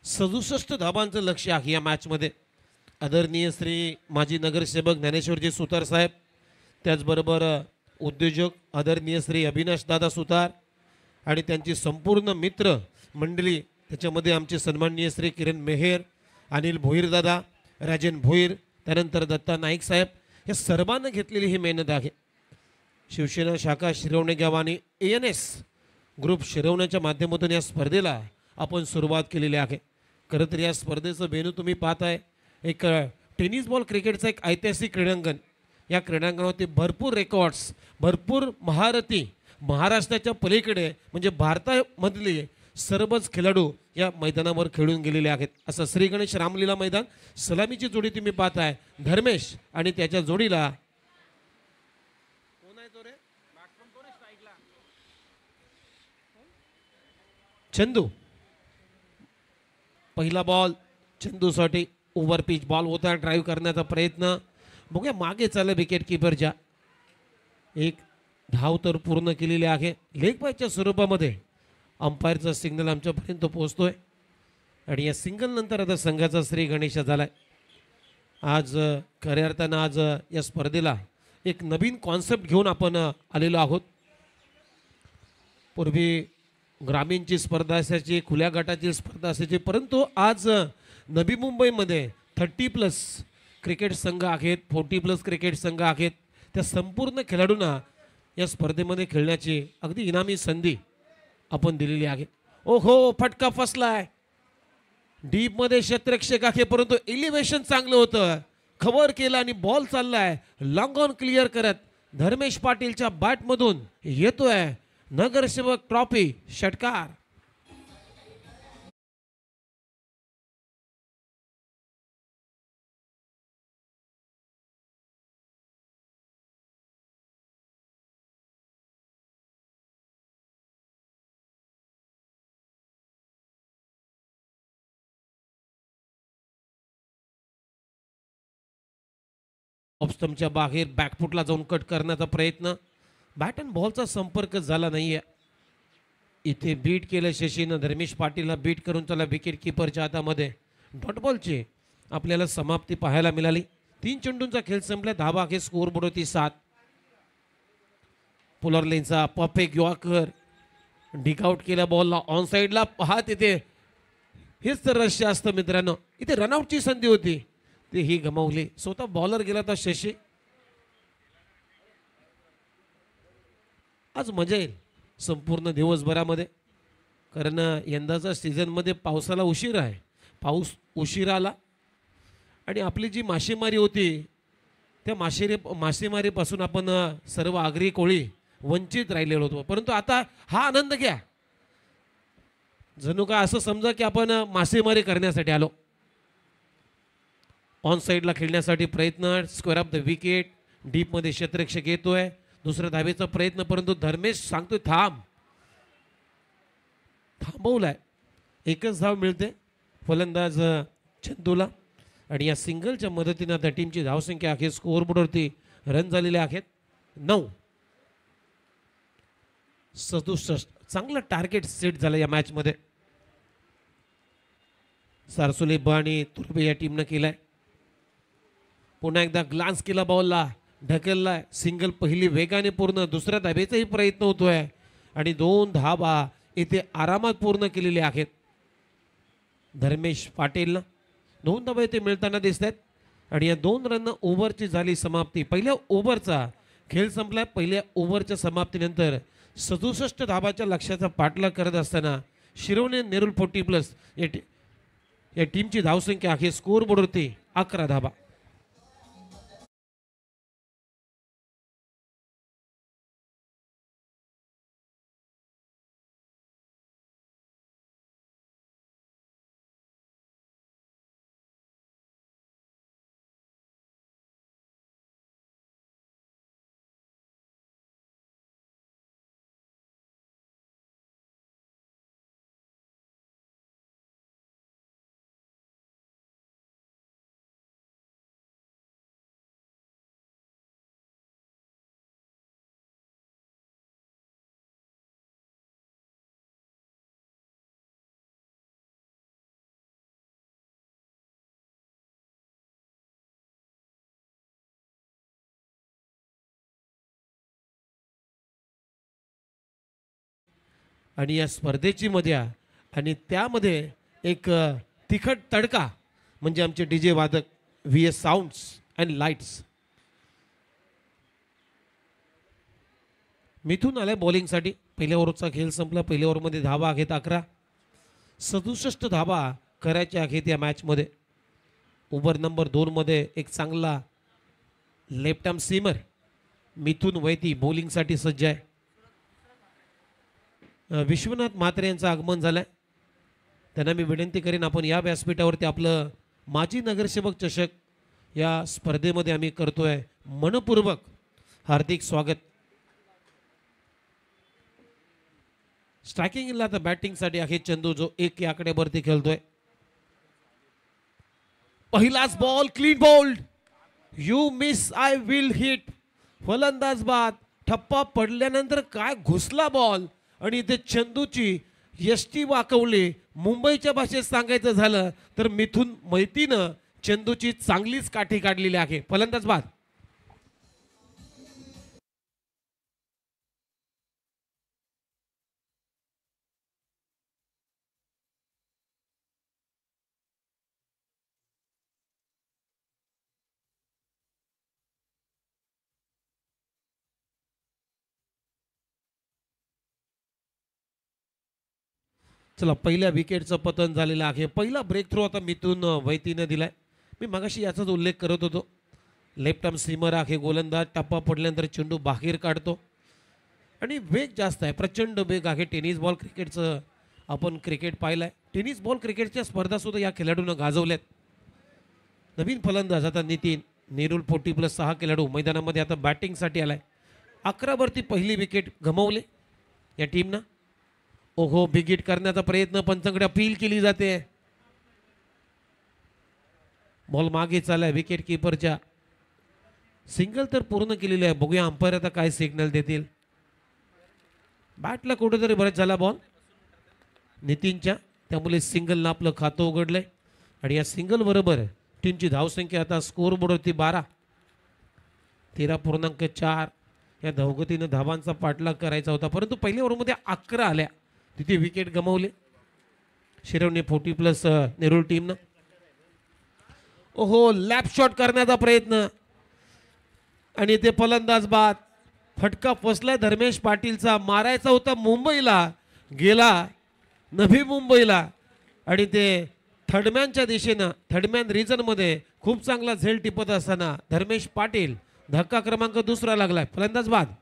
67 धाबांचं लक्ष्य आहे या मॅचमध्ये. आदरणीय श्री माजी नगरसेवक ज्ञानेश्वरजी सुतार साहेब, त्याचबरोबर उद्योजक आदरणीय श्री अविनाश दादा सुतार आणि त्यांची संपूर्ण मित्र मंडळी, त्याच्यामध्ये आमचे सन्माननीय श्री किरण मेहेर, अनिल भोईर दादा, राजन भोईर, त्यानंतर दत्ता नाईक साहेब, या सर्वांना घेतलेली ही मेहनत आहे. शिवसेना शाखा शिरवणे गावाने ANS ग्रुप शिरवण्याच्या माध्यमातून या स्पर्धेला आपण सुरुवात केलेली आहे. खरं तर या स्पर्धेचं वेन्यू तुम्ही पाहताय, एक टेनिस बॉल क्रिकेटचं एक ऐतिहासिक क्रीडांगण. या क्रीडांगणावरती भरपूर रेकॉर्ड्स, भरपूर महारथी, महाराष्ट्राच्या पलीकडे म्हणजे भारतामधले सर्वच खेळाडू या मैदानावर खेळून गेलेले आहेत. असं श्री गणेश रामलीला मैदान. सलामीची जोडी तुम्ही पाहताय, धर्मेश आणि त्याच्या जोडीला चंदू. पहिला बॉल चंदूसाठी ओव्हर पिच बॉल होता, ड्राईव्ह करण्याचा प्रयत्न. बघूया मागे चाललं विकेट किपरच्या. एक धाव तर पूर्ण केलेली आहे. लेग बायच्या स्वरूपामध्ये अंपायरचा सिग्नल आमच्यापर्यंत पोहोचतोय आणि या सिंगल नंतर आता संघाचा श्री गणेश झालाय. आज खऱ्या अर्थानं आज या स्पर्धेला एक नवीन कॉन्सेप्ट घेऊन आपण आलेलो आहोत. पूर्वी ग्रामीणची स्पर्धा असायची, खुल्या गटाची स्पर्धा असायची, परंतु आज नवी मुंबईमध्ये 30+ क्रिकेट संघ आहेत, 40+ क्रिकेट संघ आहेत. त्या संपूर्ण खेळाडूंना या स्पर्धेमध्ये खेळण्याची अगदी इनामी संधी आपण दिलेली आहे. ओहो, फटका फसलाय. डीपमध्ये क्षेत्ररक्षक आहे, परंतु एलिव्हेशन चांगलं होतं, कव्हर केलं आणि बॉल चाललाय लॉंग ऑन क्लिअर करत. धर्मेश पाटीलच्या बॅटमधून येतोय नगरसेवक ट्रॉफी, षटकार. ऑफस्टम्पच्या बाहेर बॅकफुटला जाऊन कट करण्याचा प्रयत्न. बॅट अँड बॉलचा संपर्क झाला नाहीये. इथे बीट केलं शशीनं, धर्मेश पाटीलला बीट करून त्याला विकेट किपरच्या हातामध्ये डॉट बॉलची आपल्याला समाप्ती पाहायला मिळाली. 3 चेंडूंचा खेळ संपला. धाबा आहे, स्कोर बोर्ड होती 7. पुलर लेनचा परफेक्ट यॉर्कर, डिकआउट केला बॉलला ऑन साईडला. पहा तिथे हेच तर रहस्य असतं मित्रांनो. इथे रनआउटची संधी होती, ती ही गमावली. स्वतः बॉलर गेला तर शशी. आज मजा येईल संपूर्ण दिवसभरामध्ये, कारण यंदाचा सीझनमध्ये पावसाला उशीर आहे. पाऊस उशीर आला आणि आपली जी मासेमारी होती त्या मासेमारीपासून आपण सर्व आगरी कोळी वंचित राहिलेलो होतो, परंतु आता हा आनंद घ्या, जणू काय असं समजा की आपण मासेमारी करण्यासाठी आलो. ऑन साईडला खेळण्यासाठी प्रयत्न, स्क्वेअर ऑफ द विकेट, डीपमध्ये क्षेत्ररक्षक येतोय, दुसऱ्या धावेचा प्रयत्न, परंतु धर्मेश सांगतोय थांबवलाय. एकच धाव मिळते फलंदाज चंदूला आणि या सिंगलच्या मदतीने आता टीमची धावसंख्या अखेर स्कोअरबोर्डवरती रन झालेले आहेत 9-67. चांगलं टार्गेट सेट झालं या मॅचमध्ये. सारसोले आणि तुर्बे या टीमनं केलाय. पुन्हा एकदा ग्लान्स केला, बॉलला ढकललाय, सिंगल पहिली वेगाने पूर्ण, दुसऱ्या धावेचाही प्रयत्न होतोय आणि 2 धावा इथे आरामात पूर्ण केलेले आहेत. धर्मेश पाटीलला 2 धावा इथे मिळताना दिसत आहेत आणि या 2 रन ओव्हरची झाली समाप्ती. पहिल्या ओव्हरचा खेळ संपलाय. पहिल्या ओव्हरच्या समाप्तीनंतर 67 धाबाच्या लक्ष्याचा पाठलाग करत असताना शिरोने नेरुल 40+ या टीमची धावसंख्या आहे स्कोअरबोर्डवरती 11 धाबा. आणि या स्पर्धेची मजा आणि त्यामध्ये एक तिखट तडका म्हणजे आमचे डीजे वादक VS sounds and lights. Mithun आलाय बॉलिंगसाठी. पहिल्या ओव्हरचा खेळ संपला. पहिल्या ओव्हरमध्ये धावा आहेत 11. 67 धावा करायच्या आहेत या मॅचमध्ये. ओव्हर नंबर 2 मध्ये एक चांगला लेफ्ट आर्म सीमर मिथून वैती बॉलिंगसाठी सज्ज आहे. विश्वनाथ म्हात्रे यांचं आगमन झालंय. त्यांना मी विनंती करीन आपण या व्यासपीठावरती आपलं माजी नगरसेवक चषक या स्पर्धेमध्ये आम्ही करतोय मनपूर्वक हार्दिक स्वागत. स्ट्रायकिंगला आता बॅटिंगसाठी आहे चंदू, जो 1 या आकड्यावरती खेळतोय. पहिलाच ball clean bowled, you miss I will hit. फलंदाज बाद. ठप्पा पडल्यानंतर काय घुसला बॉल आणि इथे चंदूची यष्टी वाकवली. मुंबईच्या भाषेत सांगायचं झालं तर मिथून मैतीनं चंदूची चांगलीच काठी काढलेली आहे. फलंदाज बाद. चला, पहिल्या विकेटचं पतन झालेलं आहे. पहिला ब्रेक थ्रू आता मिथून वैतीनं दिलाय. मी मगाशी याचाच उल्लेख करत होतो. लेफ्ट आर्म सीमर आहे गोलंदाज. टप्पा पडल्यानंतर चेंडू बाहेर काढतो आणि वेग जास्त आहे, प्रचंड वेग आहे. टेनिस बॉल क्रिकेटचं आपण क्रिकेट पाहिलंय. टेनिस बॉल क्रिकेटच्या स्पर्धा सुद्धा या खेळाडूंना गाजवल्यात. नवीन फलंदाज आता नितीन नेरुल 40+ 6 खेळाडू मैदानामध्ये आता बॅटिंगसाठी आलाय. 11 वरती पहिली विकेट गमावली या टीमनं. ओहो, बिग हिट करण्याचा प्रयत्न, पंचांकडे अपील केली जाते. बॉल मागे चाललाय विकेट किपरच्या. सिंगल तर पूर्ण केलेली आहे. बघूया अंपायर आता काय सिग्नल देतील. बॅटला कुठेतरी बरंच झाला बॉल नितीनच्या, त्यामुळे सिंगलनं आपलं खातं उघडलंय आणि या सिंगल बरोबर टीमची धावसंख्या आता स्कोअरबोर्डवरती 12. 13.4 या धावगतीनं धावांचा पाठलाग करायचा होता, परंतु पहिल्या ओव्हरमध्ये 11 आल्या. तिथे विकेट गमावले शिरवणे 40+ नेरुल टीमनं. ओहो, लॅप शॉट करण्याचा प्रयत्न आणि ते फलंदाज बाद. फटका फसलाय धर्मेश पाटीलचा. मारायचा होता मुंबईला, गेला नवी मुंबईला आणि ते थर्डमॅनच्या दिशेनं थर्डमॅन रिजनमध्ये खूप चांगला झेल टिपत असताना धर्मेश पाटील धक्का क्रमांक दुसरा लागलाय. फलंदाज बाद.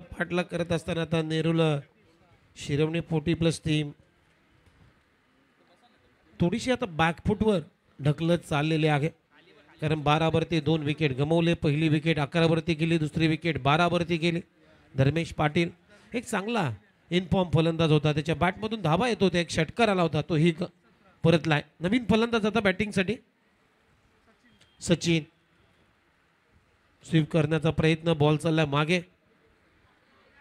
पाठलाग करत असताना आता नेरुल शिरवणे 40+ टीम थोडीशी आता बॅकफुटवर ढकलत चाललेली आहे. कारण 12वरती 2 विकेट गमावले. पहिली विकेट 11वरती गेली, दुसरी विकेट 12वरती गेली. धर्मेश पाटील एक चांगला इनफॉर्म फलंदाज होता. त्याच्या बॅटमधून धावा येत होत्या. एक षटकार आला होता, तोही परतलाय. नवीन फलंदाज आता बॅटिंगसाठी सचिन. स्वीप करण्याचा प्रयत्न, बॉल चाललाय मागे.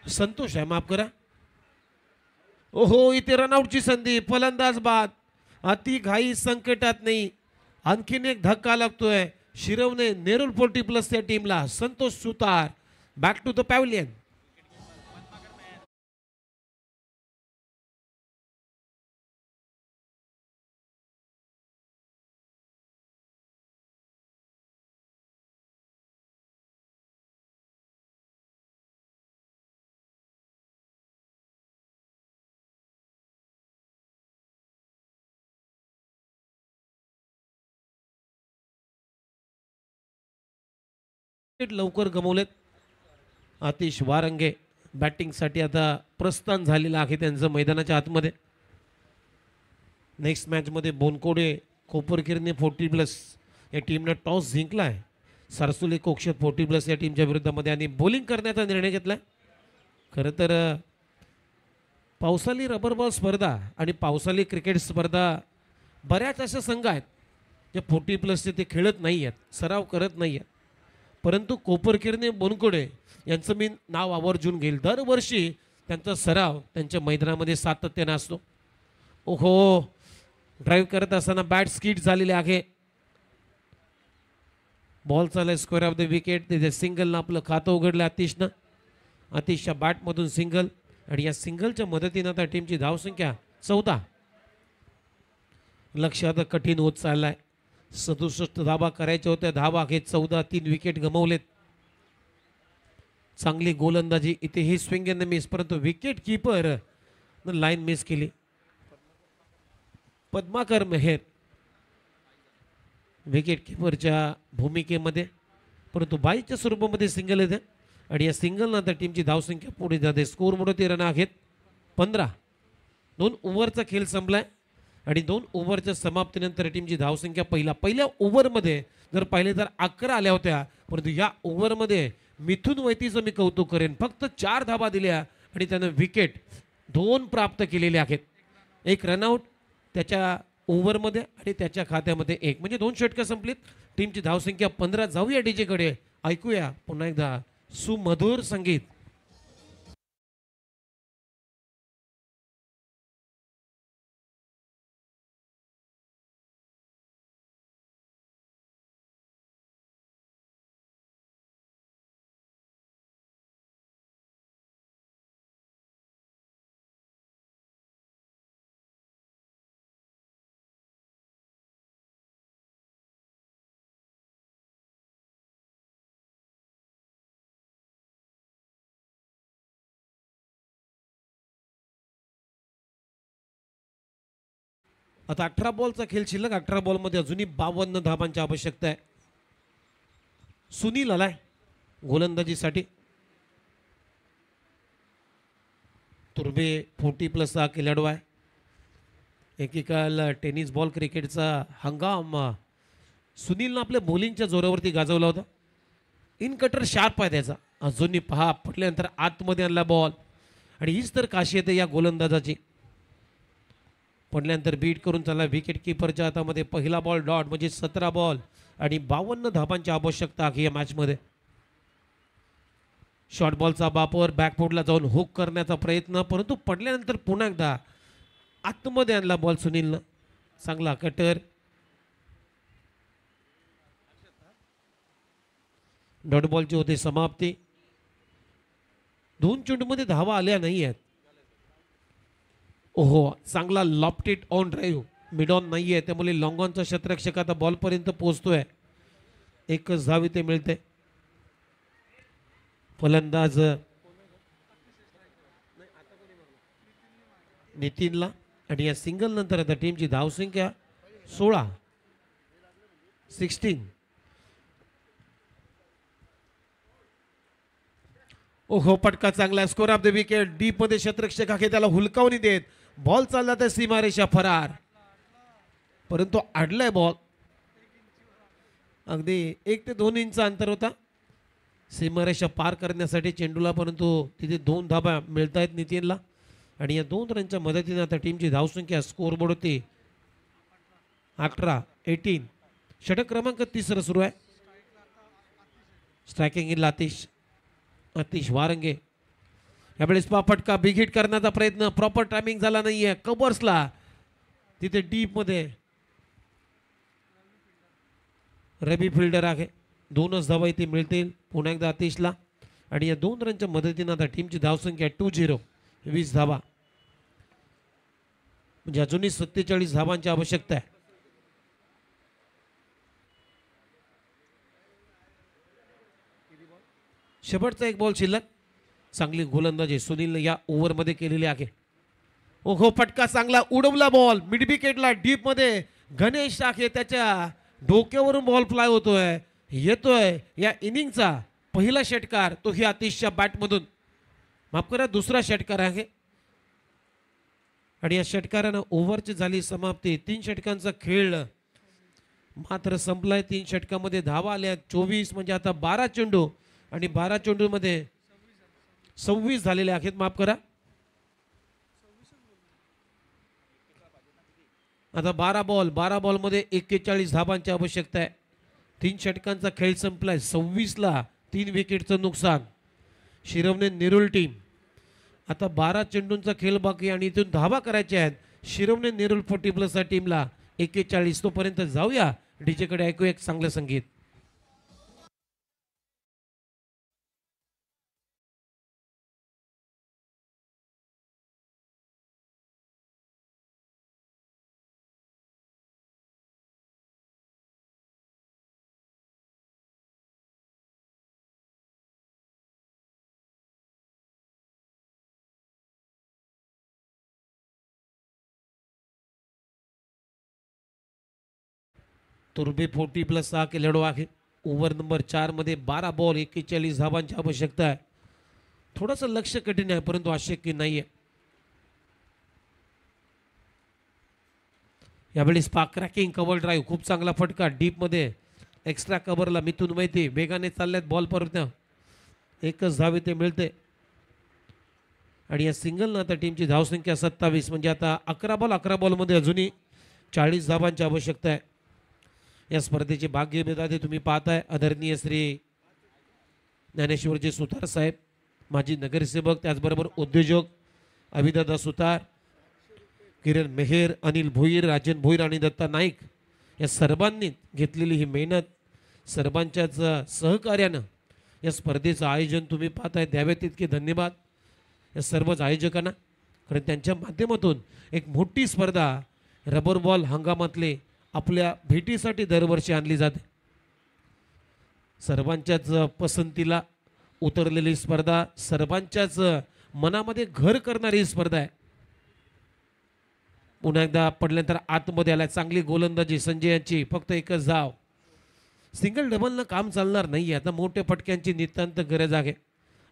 संतोष आहे, माफ करा. ओहो, इथे रनआउटची संधी. फलंदाज बाद. अति घाई संकटात नाही. आणखीन एक धक्का लागतोय शिरवणे नेरुल 40+ त्या टीमला. संतोष सुतार बॅक टू द पॅव्हलियन. लवकर गमवलेत. आतिश वारंगे बॅटिंगसाठी आता प्रस्थान झालेलं आहे त्यांचं मैदानाच्या आतमध्ये. नेक्स्ट मॅचमध्ये बोनकोडे कोपरकिरने 40+ या टीमनं टॉस जिंकला आहे. सरसुले कोक्षत 40+ या टीमच्या विरुद्धामध्ये आणि बॉलिंग करण्याचा निर्णय घेतला. खरं तर पावसाळी रबर बॉल स्पर्धा आणि पावसाळी क्रिकेट स्पर्धा बऱ्याच अशा संघ आहेत जे 40+ ते खेळत नाही आहेत, सराव करत नाही आहेत. परंतु कोपरकिरने बोनकोडे यांचं मी नाव आवर्जून घेईल. दरवर्षी त्यांचा सराव त्यांच्या मैदानामध्ये सातत्याने असतो. ओहो, ड्राईव्ह करत असताना बॅट स्किट झालेले आहे. बॉल चाललाय स्क्वेअर ऑफ द विकेट. तिथे सिंगलनं आपलं खातं उघडलं आतिशनं. आतिशच्या बॅटमधून सिंगल आणि या सिंगलच्या मदतीनं आता टीमची धावसंख्या 14. लक्ष आता कठीण होत चाललाय. 67 धावा करायच्या होत्या, धावा घेत 14. 3 विकेट गमावलेत. चांगली गोलंदाजी इथे ही स्विंग अँड मिस, परंतु विकेट कीपर लाईन मिस केली. पद्माकर मेहर विकेट कीपरच्या भूमिकेमध्ये, परंतु बाईच्या स्वरूपामध्ये सिंगल येते आणि या सिंगलनं आता टीमची धावसंख्या पुढे जाते. स्कोर मोठे रन आहेत 15. 2 ओव्हरचा खेळ संपलाय आणि 2 ओव्हरच्या समाप्तीनंतर टीमची धावसंख्या पहिल्या ओव्हरमध्ये जर पाहिले तर 11 आल्या होत्या. परंतु या ओव्हरमध्ये मिथुन वैतीचं मी कौतुक करेन. फक्त 4 धावा दिल्या आणि त्यानं विकेट 2 प्राप्त केलेले आहेत. 1 रनआउट त्याच्या ओव्हरमध्ये आणि त्याच्या खात्यामध्ये 1, म्हणजे 2 षटकं संपलीत. टीमची धावसंख्या 15. जाऊया डीजेकडे, ऐकूया पुन्हा एकदा सुमधुर संगीत. आता 18 बॉलचा खेळ शिल्लक. 18 बॉलमध्ये अजूनही 52 धावांची आवश्यकता आहे. सुनील आलाय गोलंदाजीसाठी. तुर्बे 40+ हा खेळाडू आहे. एकेकाल टेनिस बॉल क्रिकेटचा हंगाम सुनीलनं आपल्या बॉलिंगच्या जोरावरती गाजवला होता. इन कटर शार्प आहे त्याचा. अजूनही पहा, पटल्यानंतर आतमध्ये आणला बॉल आणि हीच तर खासियत आहे या गोलंदाजाची. पडल्यानंतर बीट करून चालला विकेट कीपरच्या हातामध्ये. पहिला बॉल डॉट, म्हणजे 17 बॉल आणि 52 धावांची आवश्यकता आहे या मॅचमध्ये. शॉर्ट बॉलचा वापर, बॅकफुटला जाऊन हुक करण्याचा प्रयत्न, परंतु पडल्यानंतर पुन्हा एकदा आतमध्ये आणला बॉल सुनीलनं. चांगला कटर. डॉट बॉलची होते समाप्ती. 2 चेंडूमध्ये धावा आल्या नाही आहेत. ओहो, चांगला lofted on drive, mid on नाही आहे, त्यामुळे लॉंग ऑनचा क्षेत्ररक्षक आता बॉलपर्यंत पोहोचतोय. एकच धाव इथे मिळते. फलंदाज नितीनला आणि या सिंगल नंतर आता टीमची धावसंख्या 16. ओहो, पटका चांगला, score of the wicket. Deep मध्ये क्षेत्ररक्षक आहे, त्याला हुलकावणी देत बॉल चालला तर सीमारेषा फरार, परंतु अडलाय बॉल. अगदी 1 ते 2 इंच अंतर होता सीमारेषा पार करण्यासाठी चेंडूला, परंतु तिथे 2 धाबा मिळत आहेत नितीनला. आणि या 2 रनच्या मदतीने आता टीमची धावसंख्या स्कोरबोर्ड होती 18. षटक क्रमांक 30 सुरू आहे. Striking in Atish Warange. यावेळेस फटका बिग हिट करण्याचा प्रयत्न, प्रॉपर टायमिंग झाला नाहीये. कबर्सला तिथे डीप मध्ये रबी फिल्डर आहे. 2च धावा इथे मिळतील पुन्हा एकदा आतिशला. आणि या 2 रनच्या मदतीने आता टीमची धावसंख्या 20. 20 धावा, म्हणजे अजूनही 47 धावांची आवश्यकता आहे. शेवटचा एक बॉल शिल्लक. चांगली गोलंदाजी सुनीलने या ओव्हरमध्ये केलेली आहे. ओहो, फटका चांगला, उडवला बॉल मिड विकेटला. डीप मध्ये गणेश आहे, त्याच्या डोक्यावरून बॉल फ्लाय होतोय. येतोय या इनिंगचा पहिला षटकार, तो ही आतिशच्या बॅटमधून, माफ करा दुसरा षटकार आहे. आणि या षटकारानं ओव्हरची झाली समाप्ती. 3 षटकांचा खेळ मात्र संपलाय. 3 षटकामध्ये धावा आल्या 24, म्हणजे आता 12 चेंडू आणि 12 चेंडू मध्ये 26 झालेले आहेत. माफ करा, आता 12 बॉल मध्ये 41 धाबांची आवश्यकता आहे. 3 षटकांचा खेळ संपलाय. 26ला 3 विकेटचं नुकसान. शिरवणे नेरुल टीम आता 12 चेंडूंचा खेळ बाकी आणि इथून धावा करायच्या आहेत. शिरवणे नेरुल 40+ टीमला 41. तोपर्यंत जाऊया डीजे कडे, ऐकूया एक चांगलं संगीत. तुर्बे 40+6 खेळाडू आहे. ओव्हर नंबर 4 मध्ये 12 बॉल 41 धावांची आवश्यकता आहे. थोडंसं लक्ष कठीण आहे, परंतु अशक्य नाहीये. यावेळी स्पार्क क्रॅकिंग कव्हर ड्राईव्ह, खूप चांगला फटका डीप मध्ये एक्स्ट्रा कव्हरला. मिथून माहिती वेगाने चालल्यात बॉल परत, एकच धाव इथे मिळते. आणि या सिंगलनं आता टीमची धावसंख्या 27, म्हणजे आता 11 बॉलमध्ये अजूनही 40 धावांची आवश्यकता आहे. या स्पर्धेचे भाग्य विधाते तुम्ही पाहताय आदरणीय श्री ज्ञानेश्वरजी सुतार साहेब, माजी नगरसेवक, त्याचबरोबर उद्योजक अभिदादा सुतार, किरण मेहेर, अनिल भोईर, राजन भोईर आणि दत्ता नाईक, या सर्वांनी घेतलेली ही मेहनत, सर्वांच्याच सहकार्यानं या स्पर्धेचं आयोजन तुम्ही पाहताय. द्यावे तितके धन्यवाद या सर्वच आयोजकांना, कारण त्यांच्या माध्यमातून एक मोठी स्पर्धा रबर बॉल हंगामातले आपल्या भेटीसाठी दरवर्षी आणली जाते. सर्वांच्याच पसंतीला उतरलेली स्पर्धा, सर्वांच्याच मनामध्ये घर करणारी स्पर्धा आहे. पुन्हा एकदा पडल्यानंतर आतमध्ये आला, चांगली गोलंदाजी संजय यांची, फक्त एकच धाव. सिंगल डबलनं काम चालणार नाही, आता मोठ्या फटक्यांची नितांत गरज आहे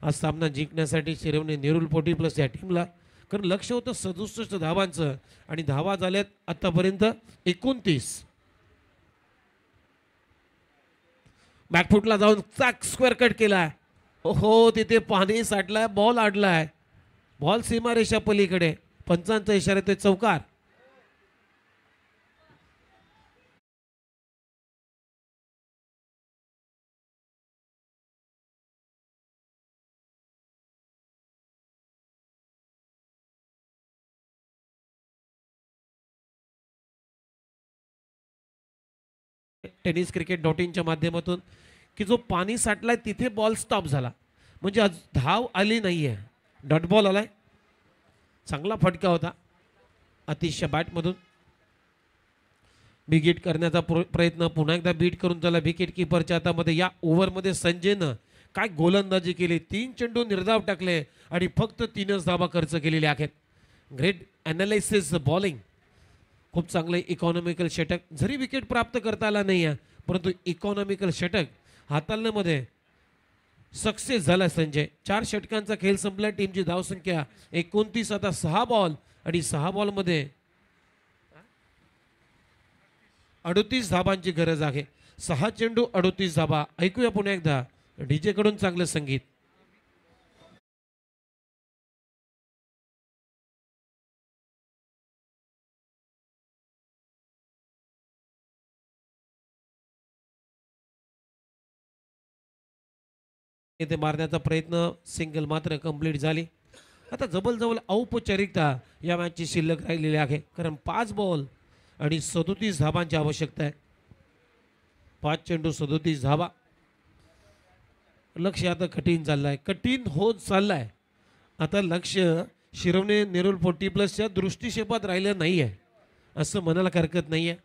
आज सामना जिंकण्यासाठी शिरवणे नेरुल 40+ या टीमला. कारण लक्ष होतं 67 धावांचं आणि धावा झाल्यात आतापर्यंत 29. बॅकफुटला जाऊन चाक स्क्वेअर कट केलाय. हो, तिथे पाणी साठलाय, बॉल अडलाय, बॉल सीमारेषा पलीकडे. पंचांचा इशारा ते चौकार. टेनिस क्रिकेट .inच्या माध्यमातून की जो पाणी साठलाय तिथे बॉल स्टॉप झाला, म्हणजे आज धाव आली नाहीये, डॉट बॉल आलाय. चांगला फटका होता अतिशय बॅटमधून. बिगेट करण्याचा प्रयत्न, पुन्हा एकदा बीट करून त्याला विकेट किपरच्या हातामध्ये. या ओव्हरमध्ये संजयनं काय गोलंदाजी केली, 3 चेंडू निर्धाव टाकले आणि फक्त 3च धावा खर्च केलेले आहेत. ग्रेट ॲनालिसिस बॉलिंग, खूप चांगले इकॉनॉमिकल षटक. जरी विकेट प्राप्त करता आला नाही आहे, परंतु इकॉनॉमिकल षटक हाताळण्यामध्ये सक्सेस झाला संजय. 4 षटकांचा खेळ संपला. टीमची धावसंख्या 29. आता 6 बॉल आणि 6 बॉलमध्ये 38 धाबांची गरज आहे. 6 चेंडू 38 धाबा. ऐकूया पुन्हा एकदा डीजे कडून चांगलं संगीत. इथे मारण्याचा प्रयत्न, सिंगल मात्र कंप्लीट झाली. आता जवळजवळ औपचारिकता या मॅचची शिल्लक राहिलेली आहे, कारण 5 बॉल आणि 37 धाबांची आवश्यकता आहे. 5 चेंडू 37 धाबा. लक्ष आता कठीण चाललंय, कठीण होत चाललाय. आता लक्ष शिरवणे नेरूल 40+ दृष्टिक्षेपात राहिलं नाही आहे असं म्हणायला हरकत नाही आहे.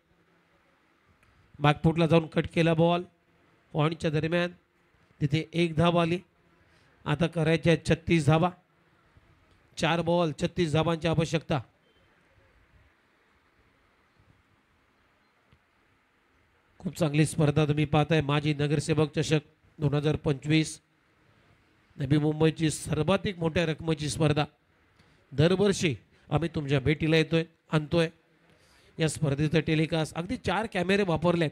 बॅकफुटला जाऊन कट केला बॉल. पॉईंटच्या दरम्यान तिथे 1 धाव आली. आता करायच्या 36 धाबा. 4 बॉल 36 धाबांची आवश्यकता. खूप चांगली स्पर्धा तुम्ही पाहताय. माजी नगरसेवक चषक 2025 नवी मुंबईची सर्वाधिक मोठ्या रकमेची स्पर्धा. दरवर्षी आम्ही तुमच्या भेटीला येतोय, आणतोय. या स्पर्धेचं टेलिकास्ट अगदी 4 कॅमेरे वापरलेत.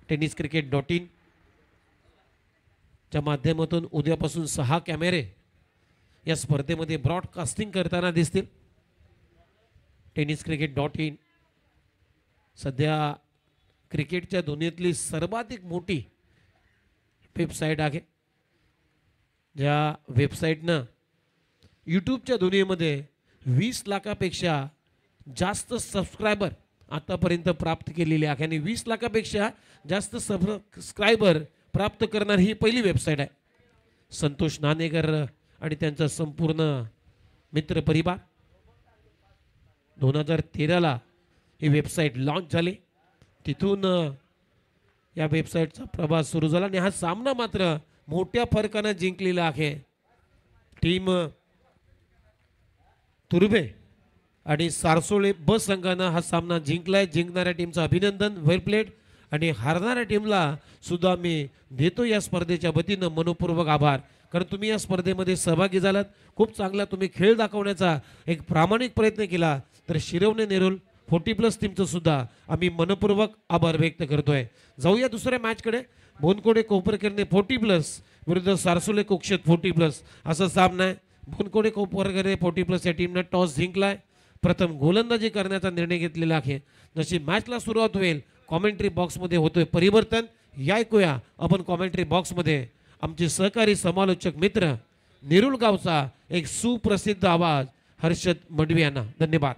tenniscricket.in च्या माध्यमातून उद्यापासून 6 कॅमेरे या स्पर्धेमध्ये ब्रॉडकास्टिंग करताना दिसतील. tenniscricket.in सध्या क्रिकेटच्या दुनियेतली सर्वाधिक मोठी वेबसाईट आहे, ज्या वेबसाईटनं यूट्यूबच्या दुनियेमध्ये 20 लाखापेक्षा जास्त सबस्क्रायबर आतापर्यंत प्राप्त केलेले आहे. आणि 20 लाखापेक्षा जास्त सबस्क्रायबर प्राप्त करणारी ही पहिली वेबसाईट आहे. संतोष नाणेकर आणि त्यांचा संपूर्ण मित्रपरिवार 2013ला ही वेबसाईट लॉन्च झाली. तिथून या वेबसाईटचा प्रवास सुरू झाला आणि हा सामना मात्र मोठ्या फरकानं जिंकलेला आहे. टीम तुर्भे आणि सारसोळे ब संघानं हा सामना जिंकलाय. जिंकणाऱ्या टीमचं अभिनंदन, वेल प्लेड. आणि हारणाऱ्या टीमला सुद्धा मी देतो या स्पर्धेच्या वतीनं मनपूर्वक आभार, कारण तुम्ही या स्पर्धेमध्ये सहभागी झालात. खूप चांगला तुम्ही खेळ दाखवण्याचा एक प्रामाणिक प्रयत्न केला. तर शिरवणे नेरूल 40+ टीमचं सुद्धा आम्ही मनपूर्वक आभार व्यक्त करतोय. जाऊया दुसऱ्या मॅचकडे. बोनकोडे कोपरकरने 40+ विरुद्ध सारसोले कोक्षेत 40+ असा सामना आहे. बोनकोडे कोपरकरने 40+ या टीमने टॉस जिंकलाय. प्रथम गोलंदाजी करण्याचा निर्णय घेतलेला आहे. जशी मॅचला सुरुवात होईल कॉमेंट्री बॉक्समध्ये होतोय परिवर्तन. या ऐकूया आपण कॉमेंट्री बॉक्समध्ये आमचे सहकारी समालोचक मित्र नेरूळ गावचा एक सुप्रसिद्ध आवाज हर्षद मडवी यांना. धन्यवाद.